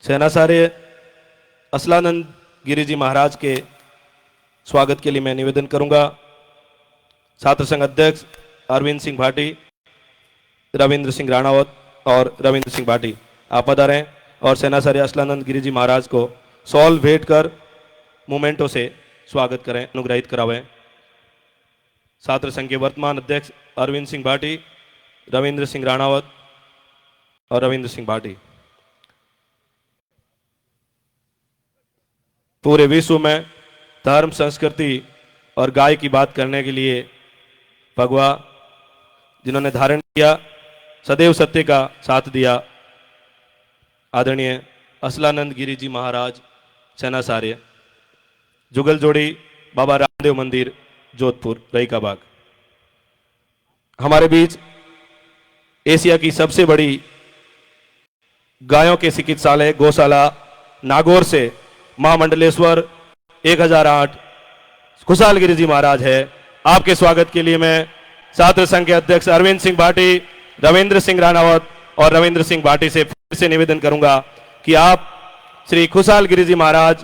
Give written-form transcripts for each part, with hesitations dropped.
सेनासार्य असलानंद गिरी जी महाराज के स्वागत के लिए मैं निवेदन करूंगा। छात्र संघ अध्यक्ष अरविंद सिंह भाटी, रविंद्र सिंह राणावत और रविंद्र सिंह भाटी आप पधारें और सेनासार्य असलानंद गिरी जी महाराज को शॉल भेंट कर मोमेंटो से स्वागत करें, अनुग्रहित करावें। छात्र संघ के वर्तमान अध्यक्ष अरविंद सिंह भाटी, रविंद्र सिंह राणावत और रविंद्र सिंह भाटी पूरे विश्व में धर्म, संस्कृति और गाय की बात करने के लिए भगवा, जिन्होंने धारण किया, सदैव सत्य का साथ दिया, आदरणीय असलानंद गिरी जी महाराज सेनासार्य, जुगल जोड़ी बाबा रामदेव मंदिर, जोधपुर, रईका बाग। हमारे बीच एशिया की सबसे बड़ी गायों के चिकित्सालय गौशाला नागौर से महामंडलेश्वर 1008 खुशहाल गिरी जी महाराज है। आपके स्वागत के लिए मैं छात्र संघ के अध्यक्ष अरविंद सिंह भाटी, रविंद्र सिंह राणावत और रविंद्र सिंह भाटी से फिर से निवेदन करूंगा कि आप श्री खुशहाल गिरी जी महाराज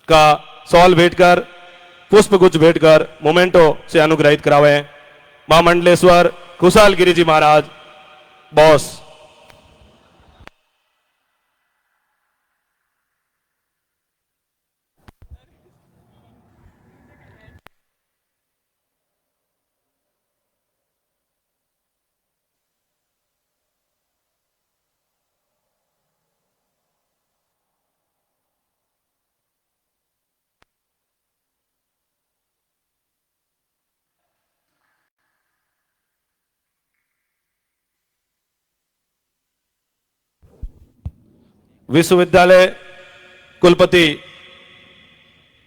का शॉल भेंटकर, पुष्प गुच्छ भेंटकर मोमेंटो से अनुग्रहित करावें। महामंडलेश्वर खुशहाल गिरी जी महाराज, बॉस। विश्वविद्यालय कुलपति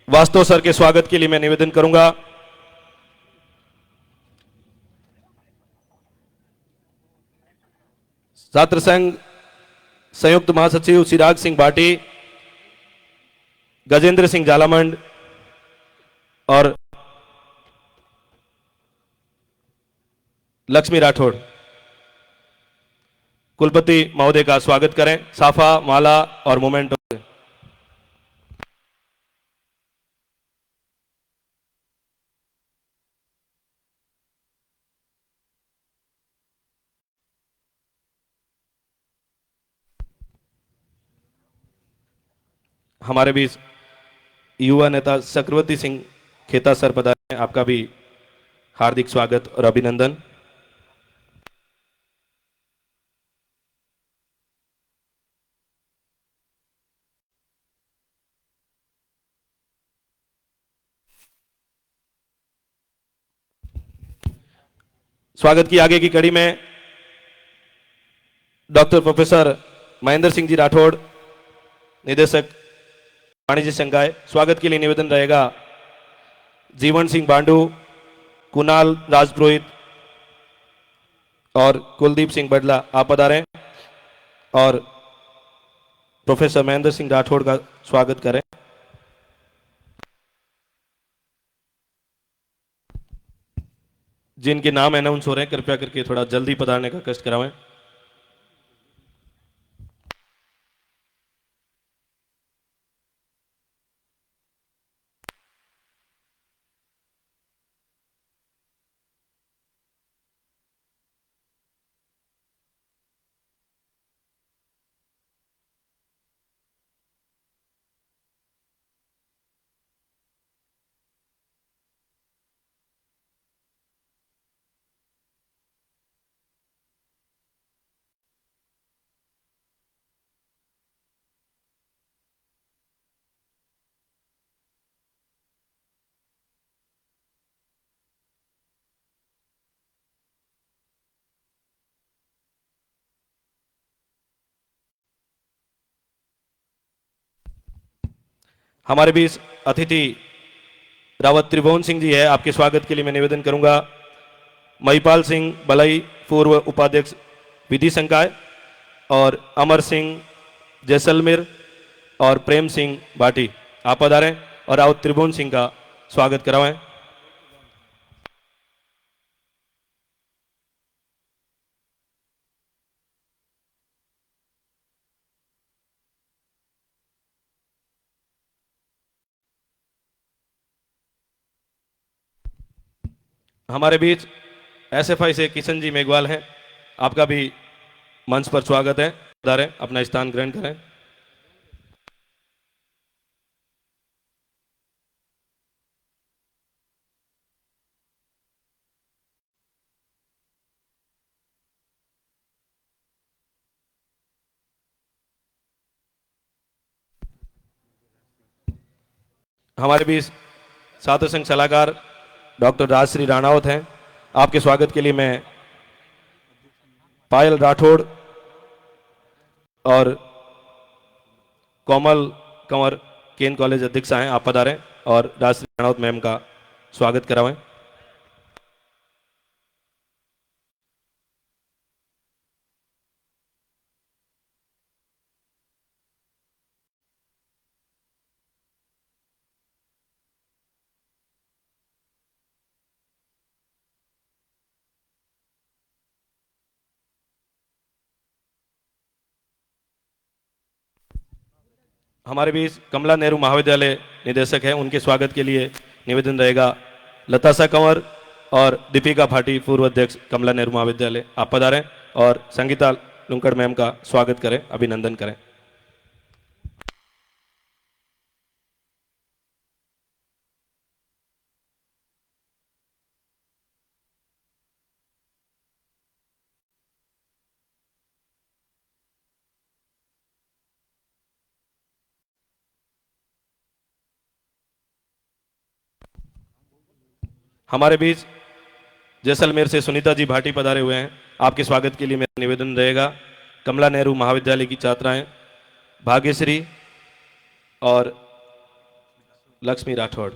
वास्तव सर के स्वागत के लिए मैं निवेदन करूंगा। छात्र संघ संयुक्त महासचिव चिराग सिंह भाटी, गजेंद्र सिंह जालामंड और लक्ष्मी राठौड़, कुलपति महोदय का स्वागत करें, साफा, माला और मोमेंटो। हमारे बीच युवा नेता चक्रवर्ती सिंह खेता सर पधारे, आपका भी हार्दिक स्वागत और अभिनंदन। स्वागत की आगे की कड़ी में डॉक्टर प्रोफेसर महेंद्र सिंह जी राठौड़, निदेशक वाणिज्य संकाय, स्वागत के लिए निवेदन रहेगा। जीवन सिंह बांडू, कुणाल राजपुरोहित और कुलदीप सिंह बडला आप पधारें और प्रोफेसर महेंद्र सिंह राठौड़ का स्वागत करें। जिनके नाम अनाउंस हो रहे हैं कृपया करके थोड़ा जल्दी पधारने का कष्ट करावें। हमारे बीच अतिथि रावत त्रिभुवन सिंह जी है, आपके स्वागत के लिए मैं निवेदन करूंगा। महिपाल सिंह बलई, पूर्व उपाध्यक्ष विधि संकाय, और अमर सिंह जैसलमेर और प्रेम सिंह भाटी आप पधारें और रावत त्रिभुवन सिंह का स्वागत करावें। हमारे बीच एसएफआई से किशन जी मेघवाल हैं, आपका भी मंच पर स्वागत है। पधारें, अपना स्थान ग्रहण करें। हमारे बीच छात्र संघ सलाहकार डॉक्टर राजश्री राणावत हैं, आपके स्वागत के लिए मैं पायल राठौड़ और कोमल कंवर केन कॉलेज अध्यक्ष हैं, आप पधारें और राजश्री राणावत मैम का स्वागत करावें। हमारे बीच कमला नेहरू महाविद्यालय निदेशक हैं, उनके स्वागत के लिए निवेदन रहेगा लतासा कंवर और दीपिका भाटी, पूर्व अध्यक्ष कमला नेहरू महाविद्यालय, आप पधारें और संगीता लुंकड़ मैम का स्वागत करें, अभिनंदन करें। हमारे बीच जैसलमेर से सुनीता जी भाटी पधारे हुए हैं, आपके स्वागत के लिए मेरा निवेदन रहेगा कमला नेहरू महाविद्यालय की छात्राएं भाग्यश्री और लक्ष्मी राठौड़।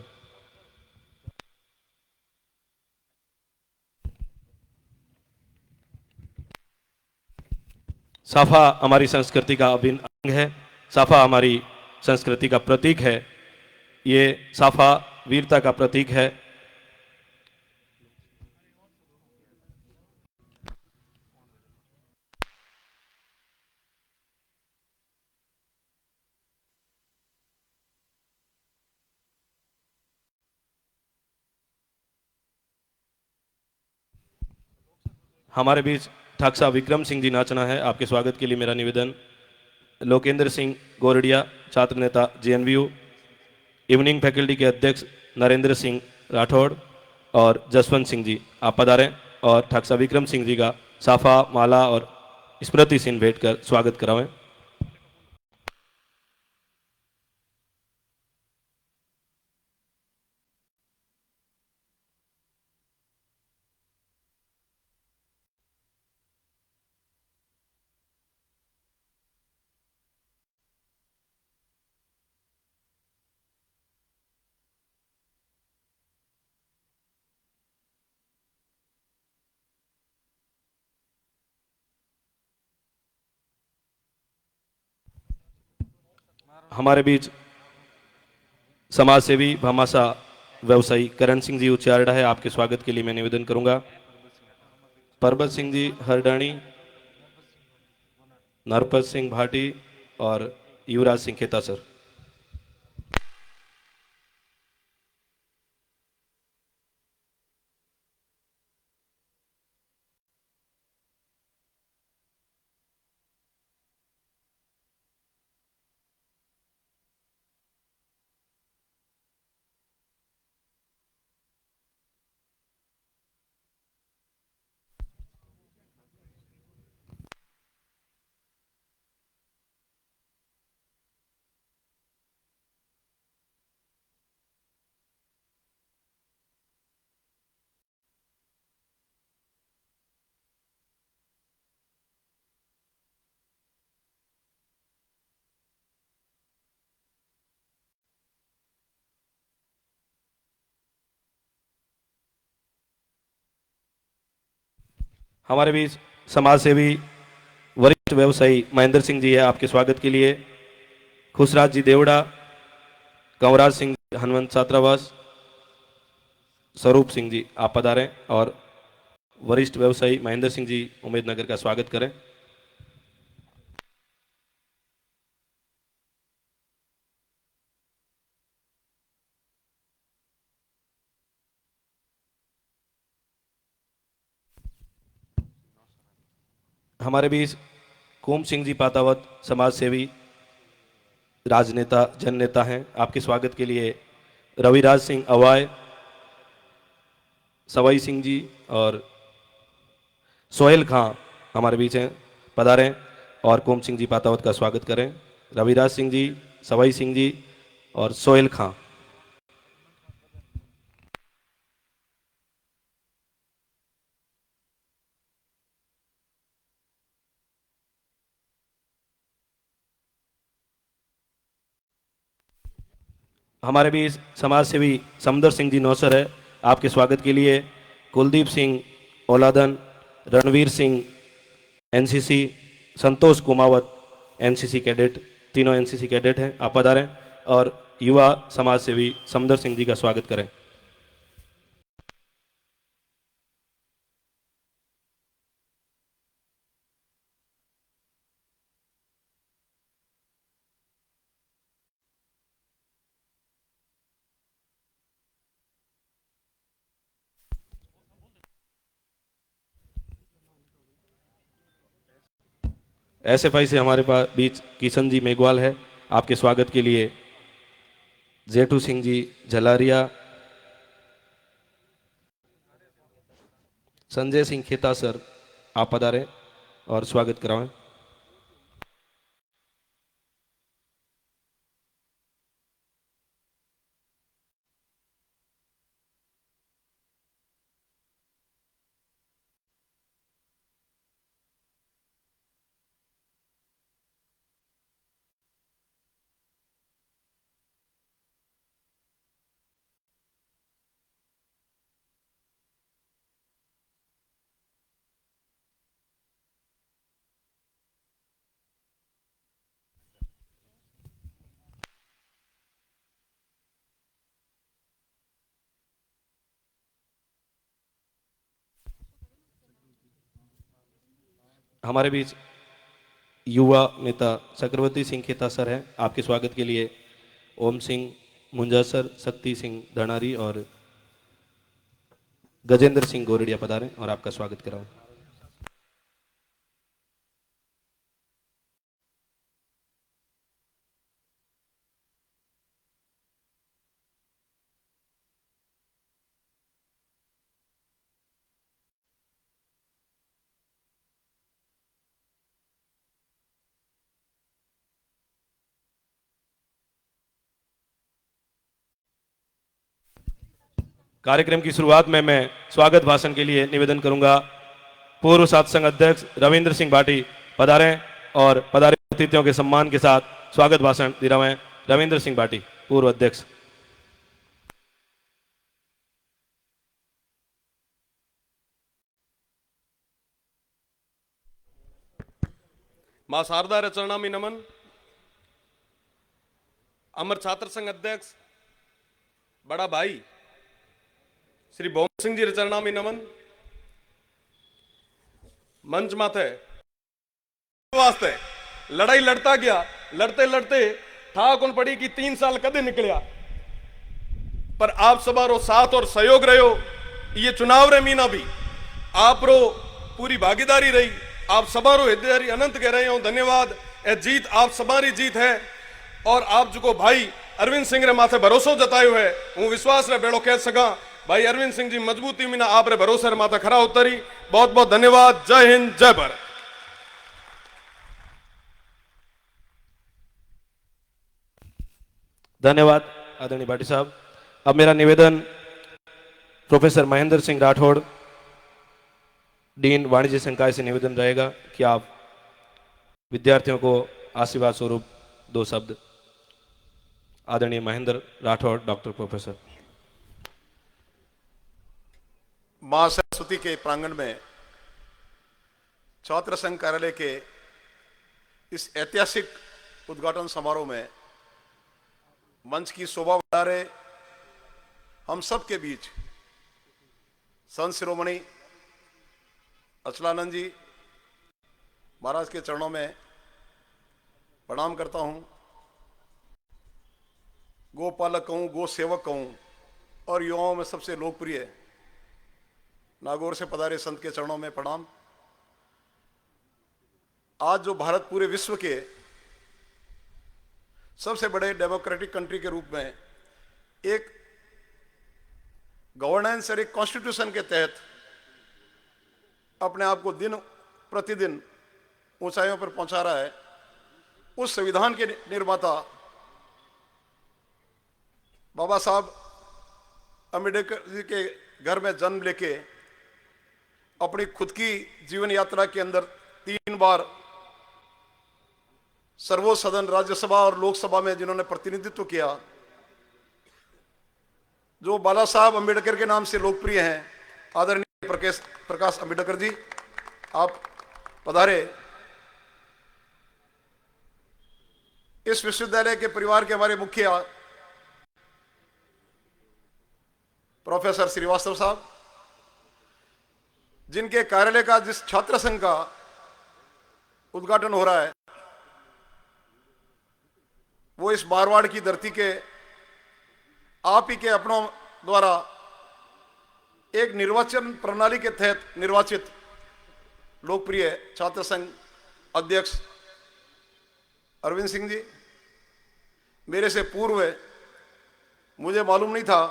साफा हमारी संस्कृति का अभिन्न अंग है, साफा हमारी संस्कृति का प्रतीक है, ये साफा वीरता का प्रतीक है। हमारे बीच ठाकसा विक्रम सिंह जी नाचना है, आपके स्वागत के लिए मेरा निवेदन लोकेंद्र सिंह गोरडिया, छात्र नेता जेएनवीयू, इवनिंग फैकल्टी के अध्यक्ष नरेंद्र सिंह राठौड़ और जसवंत सिंह जी, आप पधारें और ठाकसा विक्रम सिंह जी का साफा माला और स्मृति चिन्ह भेंट कर स्वागत करावें। हमारे बीच समाज सेवी भामाशाह व्यवसायी करण सिंह जी उच्चारण है, आपके स्वागत के लिए मैं निवेदन करूंगा परबत सिंह जी हरडाणी, नरपत सिंह भाटी और युवराज सिंह खेता सर। हमारे बीच समाज सेवी वरिष्ठ व्यवसायी महेंद्र सिंह जी है, आपके स्वागत के लिए खुशराज जी देवड़ा, कंवराज सिंह हनुमंत छात्रावास, स्वरूप सिंह जी, आप पधारें और वरिष्ठ व्यवसायी महेंद्र सिंह जी उम्मेदनगर का स्वागत करें। हमारे बीच कुम सिंह जी पातावत समाज सेवी राजनेता जननेता हैं। आपके स्वागत के लिए रविराज सिंह अवाय, सवाई सिंह जी और सोहेल खां हमारे बीच हैं, पधारें और कुम सिंह जी पातावत का स्वागत करें। रविराज सिंह जी, सवाई सिंह जी और सोहेल खां। हमारे बीच समाज सेवी समदर सिंह जी नौसर है। आपके स्वागत के लिए कुलदीप सिंह औलादन, रणवीर सिंह एनसीसी, संतोष कुमावत एनसीसी कैडेट, तीनों एनसीसी कैडेट हैं, आप पधारें और युवा समाज सेवी समदर सिंह जी का स्वागत करें। एसएफआई से हमारे पास बीच किशन जी मेघवाल है। आपके स्वागत के लिए जेठू सिंह जी झलारिया, संजय सिंह खेता सर, आप पधारें और स्वागत कराएं। हमारे बीच युवा नेता चक्रवर्ती सिंह खेता सर हैं। आपके स्वागत के लिए ओम सिंह मुंजा सर, शक्ति सिंह धनारी और गजेंद्र सिंह गोरडिया पधारें और आपका स्वागत कराएं। कार्यक्रम की शुरुआत में मैं स्वागत भाषण के लिए निवेदन करूंगा। पूर्व सात संघ अध्यक्ष रविंद्र सिंह भाटी पधारें और पधारे अतिथियों के सम्मान के साथ स्वागत भाषण दिलावें। रविंद्र सिंह भाटी, पूर्व अध्यक्ष। मां शारदा रे चरणा में नमन। अमर छात्र संघ अध्यक्ष बड़ा भाई श्री भोम सिंह जी रे चरणा में नमन। मंच माथे वास्ते लड़ाई लड़ता गया, लड़ते लड़ते ठा कौन पड़ी कि 3 साल कदे निकलिया, पर आप सबारो साथ और सहयोग रहो। ये चुनाव रे मीना भी आप रो पूरी भागीदारी रही। आप सबारो हिस्सेदारी अनंत कह रहे हो, धन्यवाद। ए जीत आप सबारी जीत है और आप जो भाई अरविंद सिंह रे माथे भरोसो जतायो है, हूँ विश्वास रे बेड़ो कह सका भाई अरविंद सिंह जी मजबूती में ना आप रे भरोसे रे माथा खरा उतरी। बहुत बहुत धन्यवाद। जय हिंद, जय भारत। धन्यवाद आदरणीय भाटी साहब। अब मेरा निवेदन प्रोफेसर महेंद्र सिंह राठौड़, डीन वाणिज्य संकाय से निवेदन रहेगा कि आप विद्यार्थियों को आशीर्वाद स्वरूप 2 शब्द। आदरणीय महेंद्र राठौड़, डॉक्टर प्रोफेसर। मां सरस्वती के प्रांगण में छात्र संघ कार्यालय के इस ऐतिहासिक उद्घाटन समारोह में मंच की शोभा बढ़ा रहे हम सब के बीच संत शिरोमणि अचलानंद जी महाराज के चरणों में प्रणाम करता हूं। गोपालक कहूं, गो सेवक कहूं और युवाओं में सबसे लोकप्रिय नागौर से पधारे संत के चरणों में प्रणाम। आज जो भारत पूरे विश्व के सबसे बड़े डेमोक्रेटिक कंट्री के रूप में एक गवर्नेंस और एक कॉन्स्टिट्यूशन के तहत अपने आप को दिन प्रतिदिन ऊंचाइयों पर पहुंचा रहा है, उस संविधान के निर्माता बाबा साहब अम्बेडकर जी के घर में जन्म लेके अपनी खुद की जीवन यात्रा के अंदर 3 बार सर्वोच्च सदन राज्यसभा और लोकसभा में जिन्होंने प्रतिनिधित्व किया, जो बाला साहब अम्बेडकर के नाम से लोकप्रिय हैं, आदरणीय प्रकाश अम्बेडकर जी, आप पधारे। इस विश्वविद्यालय के परिवार के हमारे मुखिया प्रोफेसर श्रीवास्तव साहब, जिनके कार्यालय का जिस छात्र संघ का उद्घाटन हो रहा है वो इस मारवाड़ की धरती के आप ही के अपनों द्वारा एक निर्वाचन प्रणाली के तहत निर्वाचित लोकप्रिय छात्र संघ अध्यक्ष अरविंद सिंह जी, मेरे से पूर्व मुझे मालूम नहीं था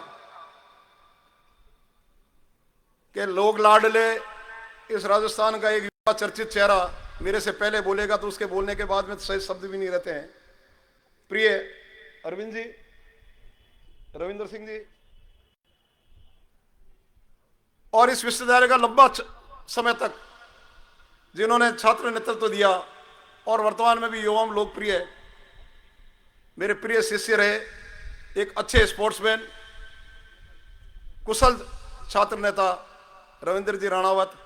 कि लोग लाडले इस राजस्थान का एक युवा चर्चित चेहरा मेरे से पहले बोलेगा तो उसके बोलने के बाद में तो सही शब्द भी नहीं रहते हैं। प्रिय अरविंद जी, रविंद्र सिंह जी, और इस विश्वविद्यालय का लंबा समय तक जिन्होंने छात्र नेतृत्व दिया और वर्तमान में भी युवाओं में लोकप्रिय मेरे प्रिय शिष्य रहे, एक अच्छे स्पोर्ट्समैन, कुशल छात्र नेता रविंद्र जी राणावत।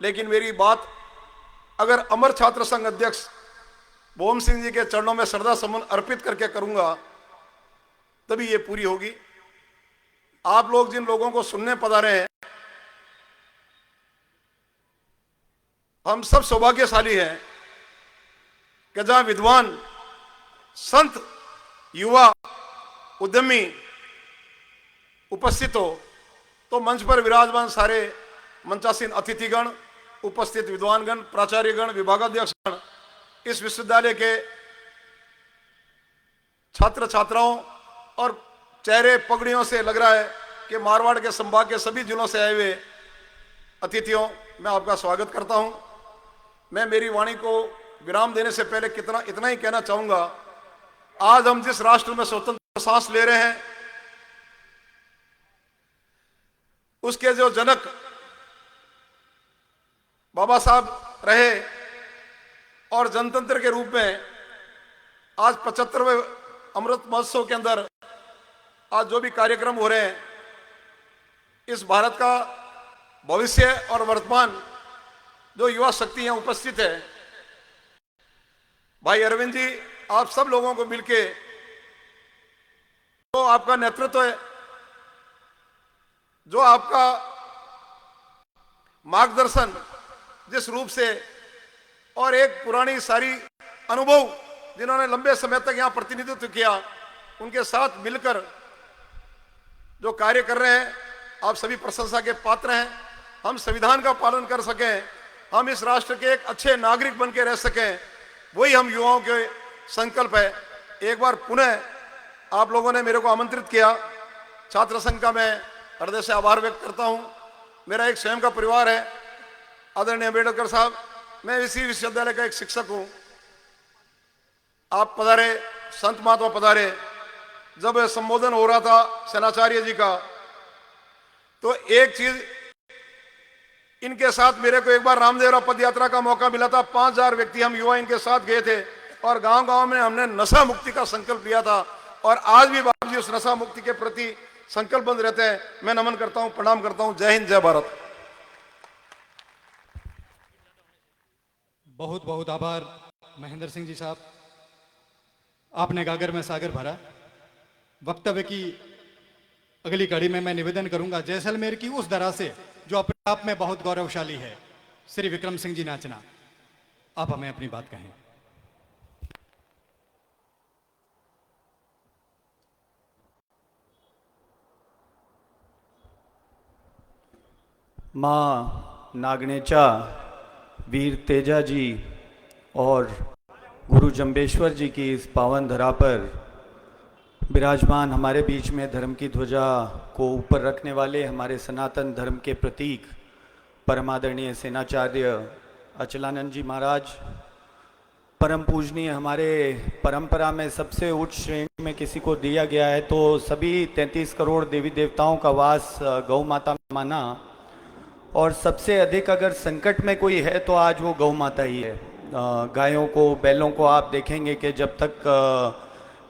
लेकिन मेरी बात अगर अमर छात्र संघ अध्यक्ष भोम सिंह जी के चरणों में श्रद्धा सुमन अर्पित करके करूंगा तभी ये पूरी होगी। आप लोग जिन लोगों को सुनने पधारे हैं, हम सब सौभाग्यशाली हैं कि जहां विद्वान, संत, युवा, उद्यमी उपस्थित हो तो मंच पर विराजमान सारे मंचासीन अतिथिगण, उपस्थित विद्वानगण, प्राचार्यगण, विभागाध्यक्षगण, इस विश्वविद्यालय के छात्र छात्राओं और चेहरे पगड़ियों से लग रहा है कि मारवाड़ के संभाग के सभी जिलों से आए हुए अतिथियों, मैं आपका स्वागत करता हूं। मैं मेरी वाणी को विराम देने से पहले इतना ही कहना चाहूंगा, आज हम जिस राष्ट्र में स्वतंत्र सांस ले रहे हैं उसके जो जनक बाबा साहब रहे और जनतंत्र के रूप में आज 75वें अमृत महोत्सव के अंदर आज जो भी कार्यक्रम हो रहे हैं, इस भारत का भविष्य और वर्तमान जो युवा शक्ति यहां उपस्थित है, भाई अरविंद जी, आप सब लोगों को मिलके जो आपका नेतृत्व है, जो आपका मार्गदर्शन जिस रूप से और एक पुरानी सारी अनुभव जिन्होंने लंबे समय तक यहां प्रतिनिधित्व किया, उनके साथ मिलकर जो कार्य कर रहे हैं, आप सभी प्रशंसा के पात्र हैं। हम संविधान का पालन कर सकें, हम इस राष्ट्र के एक अच्छे नागरिक बन के रह सकें, वही हम युवाओं के संकल्प है। एक बार पुनः आप लोगों ने मेरे को आमंत्रित किया, छात्र संघ का मैं हृदय से आभार व्यक्त करता हूं। मेरा एक स्वयं का परिवार है, आदरणीय अम्बेडकर साहब, मैं इसी विश्वविद्यालय का एक शिक्षक हूं। आप पधारे, संत महात्मा पधारे, जब संबोधन हो रहा था सेनाचार्य जी का, तो एक चीज इनके साथ मेरे को एक बार रामदेवरा पद यात्रा का मौका मिला था। 5000 व्यक्ति हम युवा इनके साथ गए थे और गांव-गांव में हमने नशा मुक्ति का संकल्प लिया था और आज भी बाबू जी उस नशा मुक्ति के प्रति संकल्पबद्ध रहते हैं। मैं नमन करता हूं, प्रणाम करता हूं। जय हिंद, जय भारत। बहुत बहुत आभार महेंद्र सिंह जी साहब, आपने गागर में सागर भरा। वक्तव्य की अगली कड़ी में मैं निवेदन करूंगा जैसलमेर की उस दरा से जो अपने आप में बहुत गौरवशाली है, श्री विक्रम सिंह जी नाचना, आप हमें अपनी बात कहें। मां नागणेच्या वीर तेजाजी और गुरु जम्बेश्वर जी की इस पावन धरा पर विराजमान हमारे बीच में धर्म की ध्वजा को ऊपर रखने वाले हमारे सनातन धर्म के प्रतीक परमादरणीय सेनाचार्य अचलानंद जी महाराज, परम पूजनीय, हमारे परंपरा में सबसे उच्च श्रेणी में किसी को दिया गया है तो सभी 33 करोड़ देवी देवताओं का वास गौ माता में माना, और सबसे अधिक अगर संकट में कोई है तो आज वो गौ माता ही है। गायों को, बैलों को आप देखेंगे कि जब तक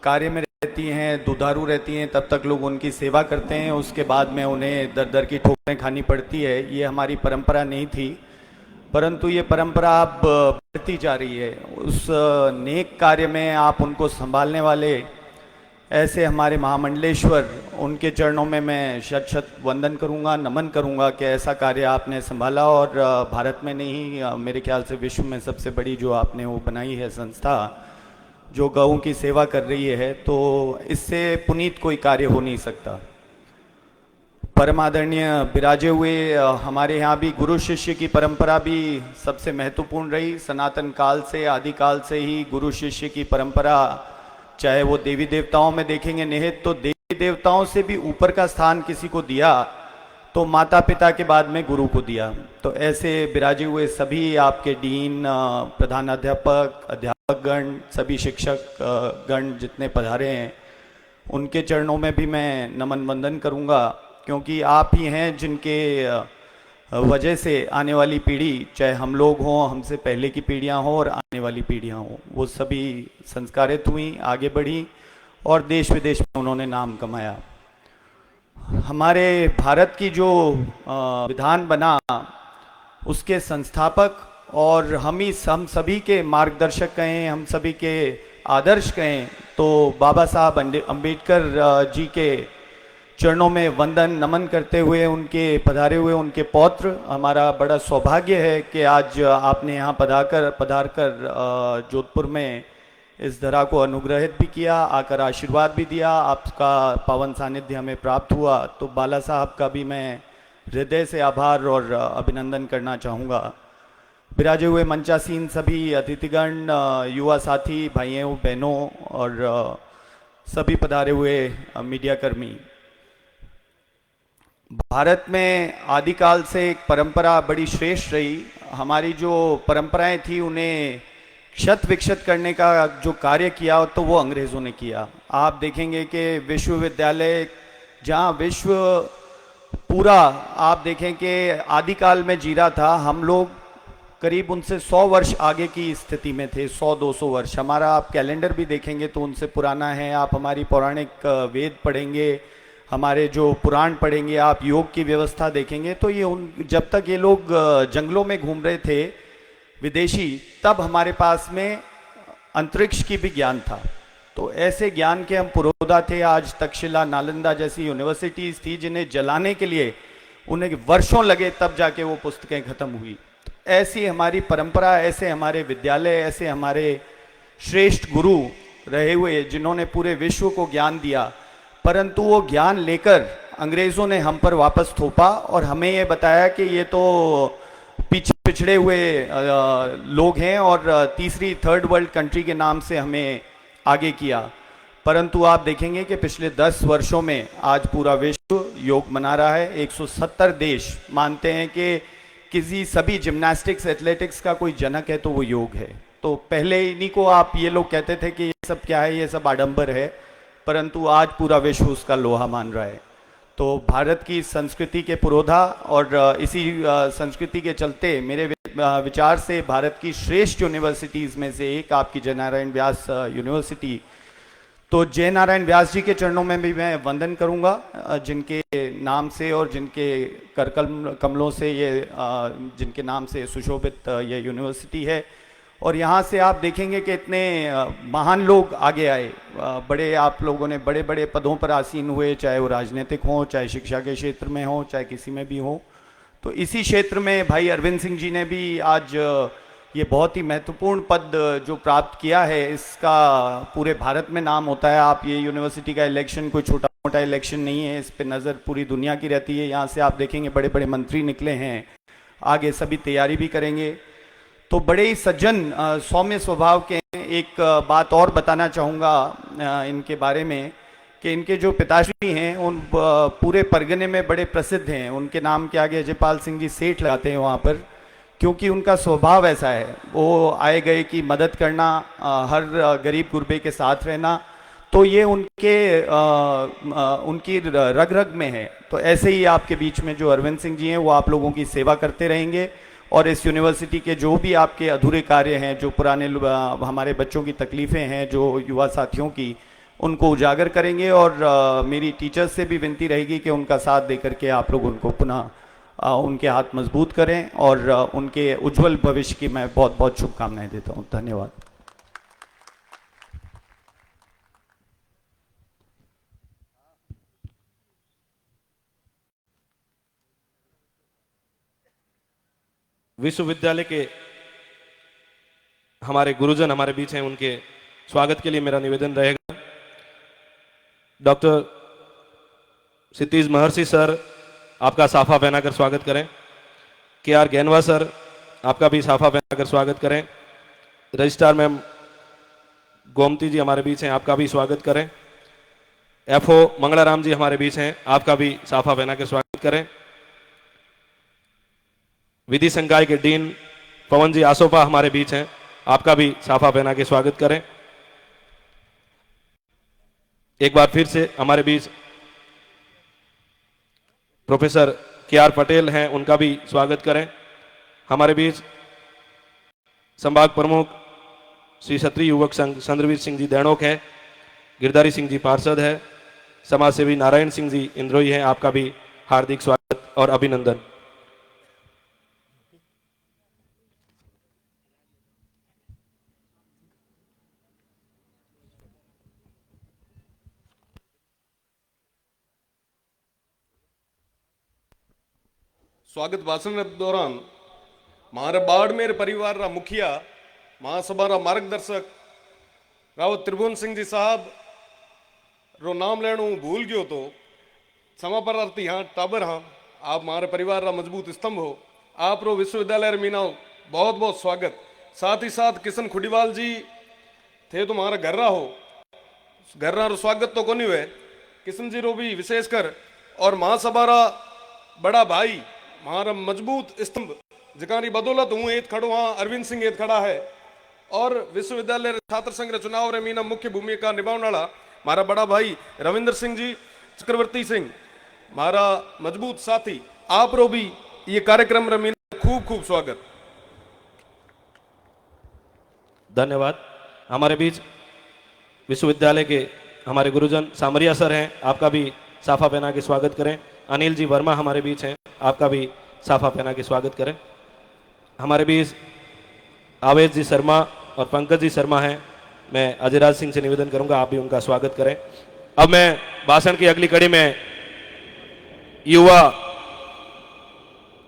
कार्य में रहती हैं, दुधारू रहती हैं, तब तक लोग उनकी सेवा करते हैं, उसके बाद में उन्हें दर दर की ठोकरें खानी पड़ती है। ये हमारी परंपरा नहीं थी, परंतु ये परंपरा अब बढ़ती जा रही है। उस नेक कार्य में आप उनको संभालने वाले ऐसे हमारे महामंडलेश्वर, उनके चरणों में मैं शत शत वंदन करूंगा, नमन करूंगा कि ऐसा कार्य आपने संभाला, और भारत में नहीं, मेरे ख्याल से विश्व में सबसे बड़ी जो आपने वो बनाई है संस्था, जो गऊ की सेवा कर रही है, तो इससे पुनीत कोई कार्य हो नहीं सकता। परम आदरणीय विराजे हुए हमारे यहाँ भी गुरु शिष्य की परंपरा भी सबसे महत्वपूर्ण रही। सनातन काल से, आदिकाल से ही गुरु शिष्य की परंपरा, चाहे वो देवी देवताओं में देखेंगे निहित, तो देवी देवताओं से भी ऊपर का स्थान किसी को दिया तो माता पिता के बाद में गुरु को दिया। तो ऐसे विराजे हुए सभी आपके डीन, प्रधानाध्यापक, अध्यापकगण, सभी शिक्षक गण जितने पधारे हैं, उनके चरणों में भी मैं नमन वंदन करूंगा, क्योंकि आप ही हैं जिनके वजह से आने वाली पीढ़ी, चाहे हम लोग हों, हमसे पहले की पीढ़ियां हों और आने वाली पीढ़ियां हों, वो सभी संस्कारित हुई, आगे बढ़ी और देश विदेश में उन्होंने नाम कमाया। हमारे भारत की जो विधान बना, उसके संस्थापक और हम सभी के मार्गदर्शक कहें, हम सभी के आदर्श कहें, तो बाबा साहब अम्बेडकर जी के चरणों में वंदन नमन करते हुए, उनके पधारे हुए उनके पौत्र, हमारा बड़ा सौभाग्य है कि आज आपने यहाँ पधार कर जोधपुर में इस धरा को अनुग्रहित भी किया, आकर आशीर्वाद भी दिया, आपका पावन सानिध्य हमें प्राप्त हुआ। तो बाला साहब का भी मैं हृदय से आभार और अभिनंदन करना चाहूँगा। विराजे हुए मंचासीन सभी अतिथिगण, युवा साथी, भाइयों बहनों और सभी पधारे हुए मीडिया कर्मी, भारत में आदिकाल से एक परंपरा बड़ी श्रेष्ठ रही। हमारी जो परंपराएं थी उन्हें क्षत विक्षत करने का जो कार्य किया तो वो अंग्रेज़ों ने किया। आप देखेंगे कि विश्वविद्यालय, जहाँ विश्व पूरा आप देखें कि आदिकाल में जी रहा था, हम लोग करीब उनसे 100 वर्ष आगे की स्थिति में थे, 100-200 वर्ष। हमारा आप कैलेंडर भी देखेंगे तो उनसे पुराना है। आप हमारी पौराणिक वेद पढ़ेंगे, हमारे जो पुराण पढ़ेंगे, आप योग की व्यवस्था देखेंगे, तो ये जब तक ये लोग जंगलों में घूम रहे थे विदेशी, तब हमारे पास में अंतरिक्ष की भी ज्ञान था। तो ऐसे ज्ञान के हम पुरोधा थे। आज तक्षशिला, नालंदा जैसी यूनिवर्सिटीज़ थी जिन्हें जलाने के लिए उन्हें वर्षों लगे, तब जाके वो पुस्तकें खत्म हुई। ऐसी हमारी परंपरा, ऐसे हमारे विद्यालय, ऐसे हमारे श्रेष्ठ गुरु रहे हुए जिन्होंने पूरे विश्व को ज्ञान दिया, परंतु वो ज्ञान लेकर अंग्रेज़ों ने हम पर वापस थोपा और हमें ये बताया कि ये तो पिछड़े हुए लोग हैं और तीसरी, थर्ड वर्ल्ड कंट्री के नाम से हमें आगे किया। परंतु आप देखेंगे कि पिछले 10 वर्षों में आज पूरा विश्व योग मना रहा है। 170 देश मानते हैं कि सभी जिम्नास्टिक्स, एथलेटिक्स का कोई जनक है तो वो योग है। तो पहले इन्हीं को आप ये लोग कहते थे कि ये सब क्या है, ये सब आडंबर है, परंतु आज पूरा विश्व उसका लोहा मान रहा है। तो भारत की संस्कृति के पुरोधा और इसी संस्कृति के चलते मेरे विचार से भारत की श्रेष्ठ यूनिवर्सिटीज़ में से एक आपकी जयनारायण व्यास यूनिवर्सिटी, तो जयनारायण व्यास जी के चरणों में भी मैं वंदन करूंगा, जिनके नाम से और जिनके कर कमलों से ये जिनके नाम से सुशोभित ये यूनिवर्सिटी है। और यहाँ से आप देखेंगे कि इतने महान लोग आगे आए, बड़े आप लोगों ने बड़े बड़े पदों पर आसीन हुए, चाहे वो राजनीतिक हों, चाहे शिक्षा के क्षेत्र में हो, चाहे किसी में भी हो। तो इसी क्षेत्र में भाई अरविंद सिंह जी ने भी आज ये बहुत ही महत्वपूर्ण पद जो प्राप्त किया है, इसका पूरे भारत में नाम होता है। आप ये यूनिवर्सिटी का इलेक्शन कोई छोटा मोटा इलेक्शन नहीं है, इस पे नज़र पूरी दुनिया की रहती है। यहाँ से आप देखेंगे बड़े बड़े मंत्री निकले हैं, आगे सभी तैयारी भी करेंगे। तो बड़े ही सज्जन सौम्य स्वभाव के हैं। एक बात और बताना चाहूँगा इनके बारे में कि इनके जो पिताश्री हैं उन पूरे परगने में बड़े प्रसिद्ध हैं। उनके नाम के आगे अजयपाल सिंह जी सेठ लगाते हैं वहाँ पर, क्योंकि उनका स्वभाव ऐसा है। वो आए गए की मदद करना, हर गरीब गुरबे के साथ रहना, तो ये उनकी रग रग में है। तो ऐसे ही आपके बीच में जो अरविंद सिंह जी हैं वो आप लोगों की सेवा करते रहेंगे और इस यूनिवर्सिटी के जो भी आपके अधूरे कार्य हैं, जो पुराने हमारे बच्चों की तकलीफ़ें हैं, जो युवा साथियों की, उनको उजागर करेंगे। और मेरी टीचर्स से भी विनती रहेगी कि उनका साथ दे करके आप लोग उनको पुनः उनके हाथ मजबूत करें और उनके उज्जवल भविष्य की मैं बहुत बहुत शुभकामनाएं देता हूं। धन्यवाद। विश्वविद्यालय के हमारे गुरुजन हमारे बीच हैं, उनके स्वागत के लिए मेरा निवेदन रहेगा। डॉक्टर क्षितिज महर्षि सर, आपका साफा पहनाकर स्वागत करें। KR गैनवा सर, आपका भी साफा पहनाकर स्वागत करें। रजिस्ट्रार मैम गोमती जी हमारे बीच हैं, आपका भी स्वागत करें। FO मंगलाराम जी हमारे बीच हैं, आपका भी साफा पहनाकर स्वागत करें। विधि संकाय के डीन पवन जी आसोपा हमारे बीच हैं, आपका भी साफा पहना के स्वागत करें। एक बार फिर से हमारे बीच प्रोफेसर KR पटेल हैं, उनका भी स्वागत करें। हमारे बीच संभाग प्रमुख श्री क्षत्रिय युवक संघ चंद्रवीर सिंह जी दैणोक है, गिरधारी सिंह जी पार्षद है, समाज सेवी नारायण सिंह जी इंद्रोई हैं, आपका भी हार्दिक स्वागत और अभिनंदन। स्वागत भाषण के दौरान मारे बाड़मेर परिवार रा मुखिया, महासभा रा मार्गदर्शक रावत त्रिभुवन सिंह जी साहब रो नाम लेना भूल गयो तो क्षमा प्रार्थी। हाँ टाबर, हाँ आप हमारे परिवार रा मजबूत स्तंभ हो। आप रो विश्वविद्यालय मीना बहुत बहुत स्वागत। साथ ही साथ किशन खुडीवाल जी थे तो हमारा घर रहा हो, घर रा रो स्वागत तो कोनी हुए। किशन जी रो भी विशेषकर और महासभा रा बड़ा भाई, हमारा मजबूत स्तंभ जिकारी बदौलत हूँ एत खड़ो, हाँ अरविंद सिंह एत खड़ा है। और विश्वविद्यालय छात्र संघ चुनाव रे मीना मुख्य भूमिका निभाने वाला हमारा बड़ा भाई रविंद्र सिंह जी चक्रवर्ती सिंह, हमारा मजबूत साथी। आप रो भी ये कार्यक्रम रे मीना खूब खूब स्वागत। धन्यवाद। हमारे बीच विश्वविद्यालय के हमारे गुरुजन सामरिया सर हैं, आपका भी साफा पहना के स्वागत करें। अनिल जी वर्मा हमारे बीच हैं, आपका भी साफा पहना के स्वागत करें। हमारे बीच आवेश जी शर्मा और पंकज जी शर्मा हैं, मैं अजयराज सिंह से निवेदन करूंगा आप भी उनका स्वागत करें। अब मैं भाषण की अगली कड़ी में युवा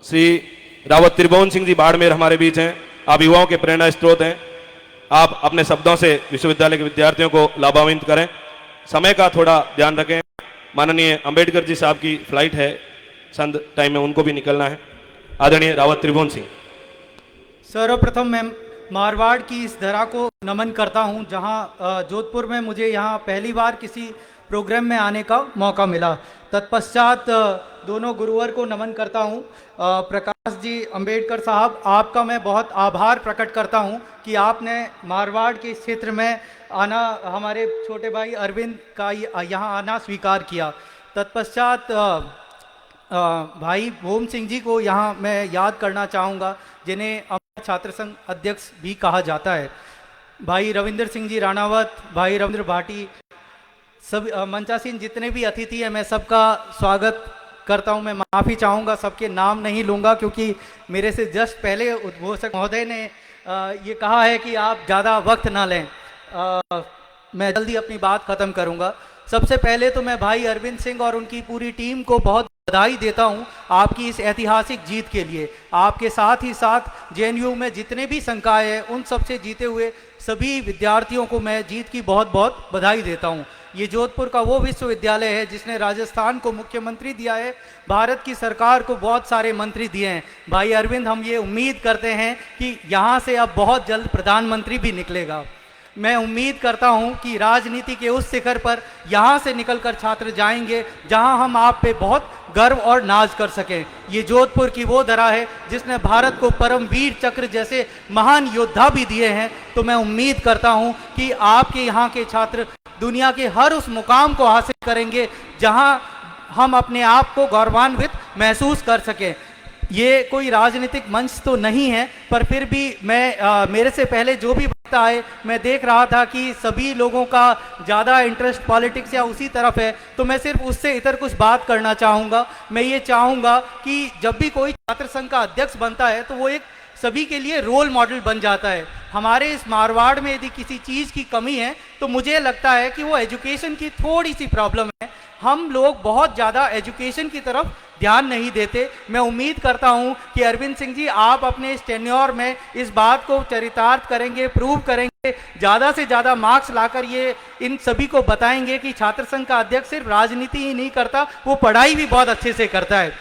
श्री रावत त्रिभुवन सिंह जी बाड़मेर हमारे बीच हैं, आप युवाओं के प्रेरणा स्रोत हैं। आप अपने शब्दों से विश्वविद्यालय के विद्यार्थियों को लाभान्वित करें। समय का थोड़ा ध्यान रखें। माननीय अंबेडकर जी साहब की फ्लाइट है, संध टाइम में उनको भी निकलना है। आदरणीय रावत त्रिभुवन सिंह। सर्वप्रथम मैं मारवाड़ की इस धरा को नमन करता हूं, जहां जोधपुर में मुझे यहां पहली बार किसी प्रोग्राम में आने का मौका मिला। तत्पश्चात दोनों गुरुवर को नमन करता हूं। प्रकाश जी अंबेडकर साहब, आपका मैं बहुत आभार प्रकट करता हूं कि आपने मारवाड़ के क्षेत्र में आना, हमारे छोटे भाई अरविंद का यहाँ आना स्वीकार किया। तत्पश्चात भाई भूम सिंह जी को यहाँ मैं याद करना चाहूँगा, जिन्हें अमर छात्र संघ अध्यक्ष भी कहा जाता है। भाई रविंद्र सिंह जी राणावत, भाई रविंद्र भाटी, सब मंचासीन जितने भी अतिथि हैं, मैं सबका स्वागत करता हूं। मैं माफ़ी चाहूँगा, सबके नाम नहीं लूँगा क्योंकि मेरे से जस्ट पहले उद्घोषक महोदय ने ये कहा है कि आप ज़्यादा वक्त ना लें। मैं जल्दी अपनी बात ख़त्म करूँगा। सबसे पहले तो मैं भाई अरविंद सिंह और उनकी पूरी टीम को बहुत बधाई देता हूं आपकी इस ऐतिहासिक जीत के लिए। आपके साथ ही साथ जेएनयू में जितने भी संकाय हैं उन सब से जीते हुए सभी विद्यार्थियों को मैं जीत की बहुत बहुत बधाई देता हूं। ये जोधपुर का वो विश्वविद्यालय है जिसने राजस्थान को मुख्यमंत्री दिया है, भारत की सरकार को बहुत सारे मंत्री दिए हैं। भाई अरविंद, हम ये उम्मीद करते हैं कि यहाँ से अब बहुत जल्द प्रधानमंत्री भी निकलेगा। मैं उम्मीद करता हूं कि राजनीति के उस शिखर पर यहाँ से निकलकर छात्र जाएंगे जहां हम आप पे बहुत गर्व और नाज कर सकें। ये जोधपुर की वो धरा है जिसने भारत को परमवीर चक्र जैसे महान योद्धा भी दिए हैं। तो मैं उम्मीद करता हूं कि आपके यहाँ के छात्र दुनिया के हर उस मुकाम को हासिल करेंगे जहां हम अपने आप को गौरवान्वित महसूस कर सकें। ये कोई राजनीतिक मंच तो नहीं है, पर फिर भी मैं मेरे से पहले जो भी वक्ता आए, मैं देख रहा था कि सभी लोगों का ज़्यादा इंटरेस्ट पॉलिटिक्स या उसी तरफ है, तो मैं सिर्फ उससे इधर कुछ बात करना चाहूँगा। मैं ये चाहूँगा कि जब भी कोई छात्र संघ का अध्यक्ष बनता है तो वो एक सभी के लिए रोल मॉडल बन जाता है। हमारे इस मारवाड़ में यदि किसी चीज़ की कमी है तो मुझे लगता है कि वो एजुकेशन की थोड़ी सी प्रॉब्लम है। हम लोग बहुत ज़्यादा एजुकेशन की तरफ ध्यान नहीं देते। मैं उम्मीद करता हूं कि अरविंद सिंह जी आप अपने इस टेन्योर में इस बात को चरितार्थ करेंगे, प्रूव करेंगे, ज़्यादा से ज़्यादा मार्क्स लाकर ये इन सभी को बताएंगे कि छात्र संघ का अध्यक्ष सिर्फ राजनीति ही नहीं करता, वो पढ़ाई भी बहुत अच्छे से करता है।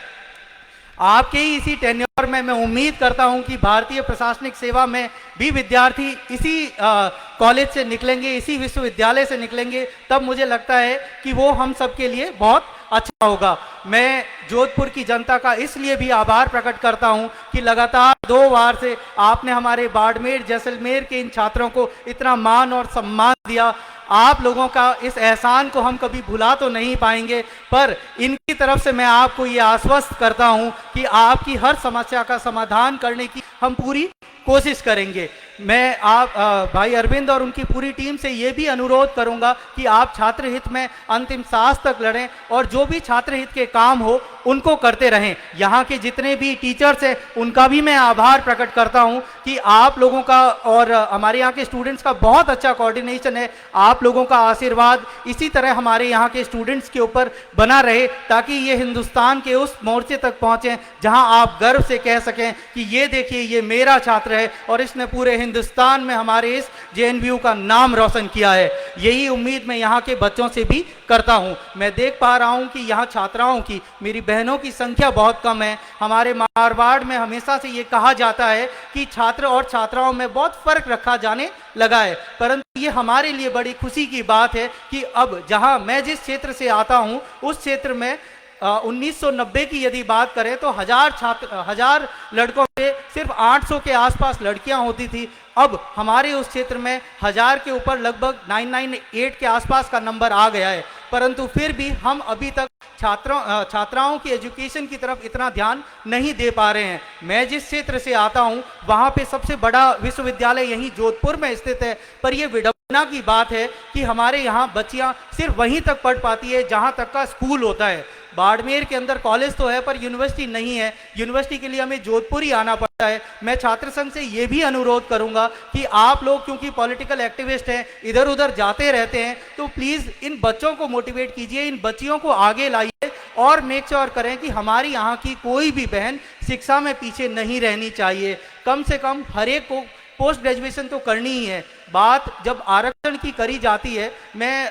आपके ही इसी टेन्योर में मैं उम्मीद करता हूं कि भारतीय प्रशासनिक सेवा में भी विद्यार्थी इसी कॉलेज से निकलेंगे, इसी विश्वविद्यालय से निकलेंगे, तब मुझे लगता है कि वो हम सब के लिए बहुत अच्छा होगा। मैं जोधपुर की जनता का इसलिए भी आभार प्रकट करता हूं कि लगातार 2 बार से आपने हमारे बाड़मेर, जैसलमेर के इन छात्रों को इतना मान और सम्मान दिया। आप लोगों का इस एहसान को हम कभी भुला तो नहीं पाएंगे, पर इनकी तरफ से मैं आपको ये आश्वस्त करता हूं कि आपकी हर समस्या का समाधान करने की हम पूरी कोशिश करेंगे। मैं आप भाई अरविंद और उनकी पूरी टीम से ये भी अनुरोध करूंगा कि आप छात्र हित में अंतिम सांस तक लड़ें और जो भी छात्र हित के काम हो उनको करते रहें। यहाँ के जितने भी टीचर्स हैं उनका भी मैं आभार प्रकट करता हूँ कि आप लोगों का और हमारे यहाँ के स्टूडेंट्स का बहुत अच्छा कोऑर्डिनेशन है। आप लोगों का आशीर्वाद इसी तरह हमारे यहाँ के स्टूडेंट्स के ऊपर बना रहे ताकि ये हिंदुस्तान के उस मोर्चे तक पहुँचें जहाँ आप गर्व से कह सकें कि ये देखिए ये मेरा छात्र है और इसने पूरे हिंदुस्तान में हमारे इस जेएनयू का नाम रोशन किया है। यही उम्मीद मैं यहाँ के बच्चों से भी करता हूँ। मैं देख पा रहा हूँ कि यहाँ छात्राओं की, मेरी बहनों की संख्या बहुत कम है। हमारे मारवाड़ में हमेशा से ये कहा जाता है कि छात्र और छात्राओं में बहुत फर्क रखा जाने लगा है, परंतु ये हमारे लिए बड़ी खुशी की बात है कि अब जहाँ मैं जिस क्षेत्र से आता हूँ उस क्षेत्र में 1990 की यदि बात करें तो 1000 लड़कों में सिर्फ 800 के आसपास लड़कियां होती थी। अब हमारे उस क्षेत्र में 1000 के ऊपर लगभग 998 के आसपास का नंबर आ गया है, परंतु फिर भी हम अभी तक छात्राओं की एजुकेशन की तरफ इतना ध्यान नहीं दे पा रहे हैं। मैं जिस क्षेत्र से आता हूं वहां पे सबसे बड़ा विश्वविद्यालय यहीं जोधपुर में स्थित है, पर यह विडंबना की बात है कि हमारे यहाँ बच्चियां सिर्फ वहीं तक पढ़ पाती है जहां तक का स्कूल होता है। बाड़मेर के अंदर कॉलेज तो है पर यूनिवर्सिटी नहीं है। यूनिवर्सिटी के लिए हमें जोधपुर ही आना पड़ता है। मैं छात्र संघ से ये भी अनुरोध करूंगा कि आप लोग क्योंकि पॉलिटिकल एक्टिविस्ट हैं, इधर उधर जाते रहते हैं, तो प्लीज इन बच्चों को मोटिवेट कीजिए, इन बच्चियों को आगे लाइए और मेक श्योर करें कि हमारी यहाँ की कोई भी बहन शिक्षा में पीछे नहीं रहनी चाहिए। कम से कम हर एक को पोस्ट ग्रेजुएशन तो करनी ही है। बात जब आरक्षण की करी जाती है, मैं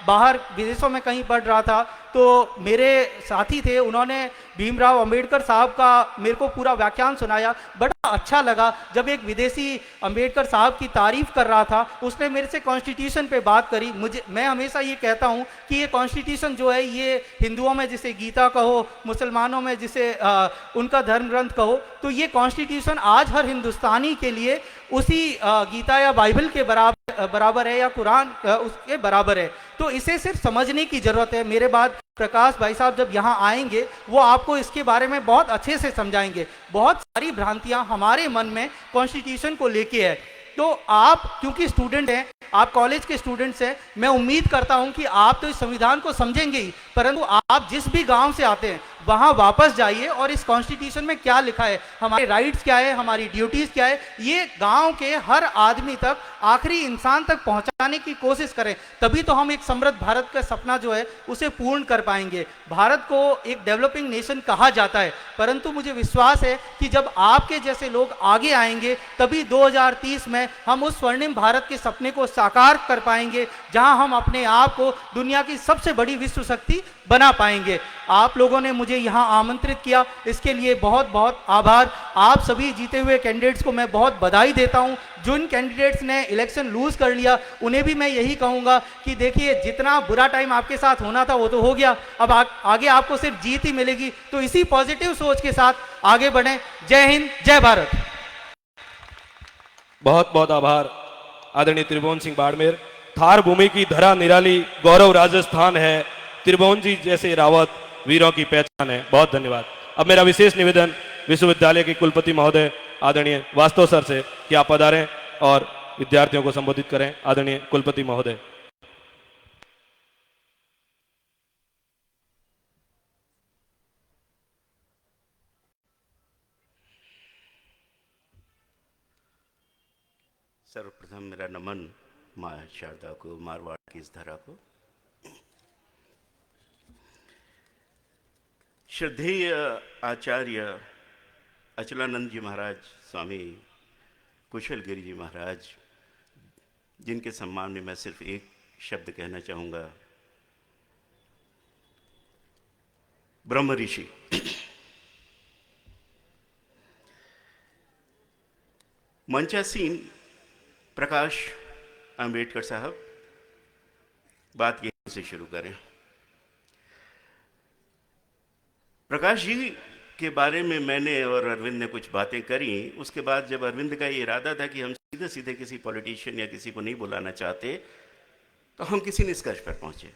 बाहर विदेशों में कहीं पढ़ रहा था तो मेरे साथी थे, उन्होंने भीमराव अंबेडकर साहब का मेरे को पूरा व्याख्यान सुनाया। बड़ा अच्छा लगा जब एक विदेशी अंबेडकर साहब की तारीफ कर रहा था, उसने मेरे से कॉन्स्टिट्यूशन पे बात करी। मैं हमेशा ये कहता हूँ कि ये कॉन्स्टिट्यूशन जो है ये हिंदुओं में जिसे गीता कहो, मुसलमानों में जिसे उनका धर्म ग्रंथ कहो, तो ये कॉन्स्टिट्यूशन आज हर हिंदुस्तानी के लिए उसी गीता या बाइबल के बराबर है या कुरान उसके बराबर है। तो इसे सिर्फ समझने की जरूरत है। मेरे बाद प्रकाश भाई साहब जब यहाँ आएंगे वो आपको इसके बारे में बहुत अच्छे से समझाएंगे। बहुत सारी भ्रांतियां हमारे मन में कॉन्स्टिट्यूशन को लेके है। तो आप क्योंकि स्टूडेंट हैं, आप कॉलेज के स्टूडेंट्स हैं, मैं उम्मीद करता हूं कि आप तो इस संविधान को समझेंगे ही, परंतु आप जिस भी गांव से आते हैं वहां वापस जाइए और इस कॉन्स्टिट्यूशन में क्या लिखा है, हमारे राइट्स क्या है, हमारी ड्यूटीज क्या है, ये गांव के हर आदमी तक, आखिरी इंसान तक पहुंचाने की कोशिश करें। तभी तो हम एक समृद्ध भारत का सपना जो है उसे पूर्ण कर पाएंगे। भारत को एक डेवलपिंग नेशन कहा जाता है, परंतु मुझे विश्वास है कि जब आपके जैसे लोग आगे आएंगे तभी 2030 में हम उस स्वर्णिम भारत के सपने को साकार कर पाएंगे, जहां हम अपने आप को दुनिया की सबसे बड़ी विश्व शक्ति बना पाएंगे। आप लोगों ने मुझे यहां आमंत्रित किया, इसके लिए बहुत बहुत आभार। आप सभी जीते हुए कैंडिडेट्स को मैं बहुत बधाई देता हूं। जिन कैंडिडेट्स ने इलेक्शन लूज कर लिया उन्हें भी मैं यही कहूंगा कि देखिए, जितना बुरा टाइम आपके साथ होना था वो तो हो गया, अब आगे आपको सिर्फ जीत ही मिलेगी। तो इसी पॉजिटिव सोच के साथ आगे बढ़ें। जय हिंद, जय भारत। बहुत बहुत आभार आदरणीय त्रिभुवन सिंह बाड़मेर। थार भूमि की धरा निराली, गौरव राजस्थान है, त्रिभुवन जी जैसे रावत वीरों की पहचान है। बहुत धन्यवाद। अब मेरा विशेष निवेदन विश्वविद्यालय के कुलपति महोदय आदरणीय वास्तव सर से कि आप पधारें और विद्यार्थियों को संबोधित करें। आदरणीय कुलपति महोदय। सर्वप्रथम मेरा नमन माँ शारदा को, मारवाड़ की इस धरा को। श्रद्धेय आचार्य अचलानंद जी महाराज, स्वामी कुशलगिरी जी महाराज, जिनके सम्मान में मैं सिर्फ एक शब्द कहना चाहूँगा, ब्रह्म ऋषि। मंचासीन प्रकाश अंबेडकर साहब, बात यहीं से शुरू करें। प्रकाश जी के बारे में मैंने और अरविंद ने कुछ बातें करी। उसके बाद जब अरविंद का ये इरादा था कि हम सीधे सीधे किसी पॉलिटिशियन या किसी को नहीं बुलाना चाहते, तो हम किसी निष्कर्ष पर पहुंचे।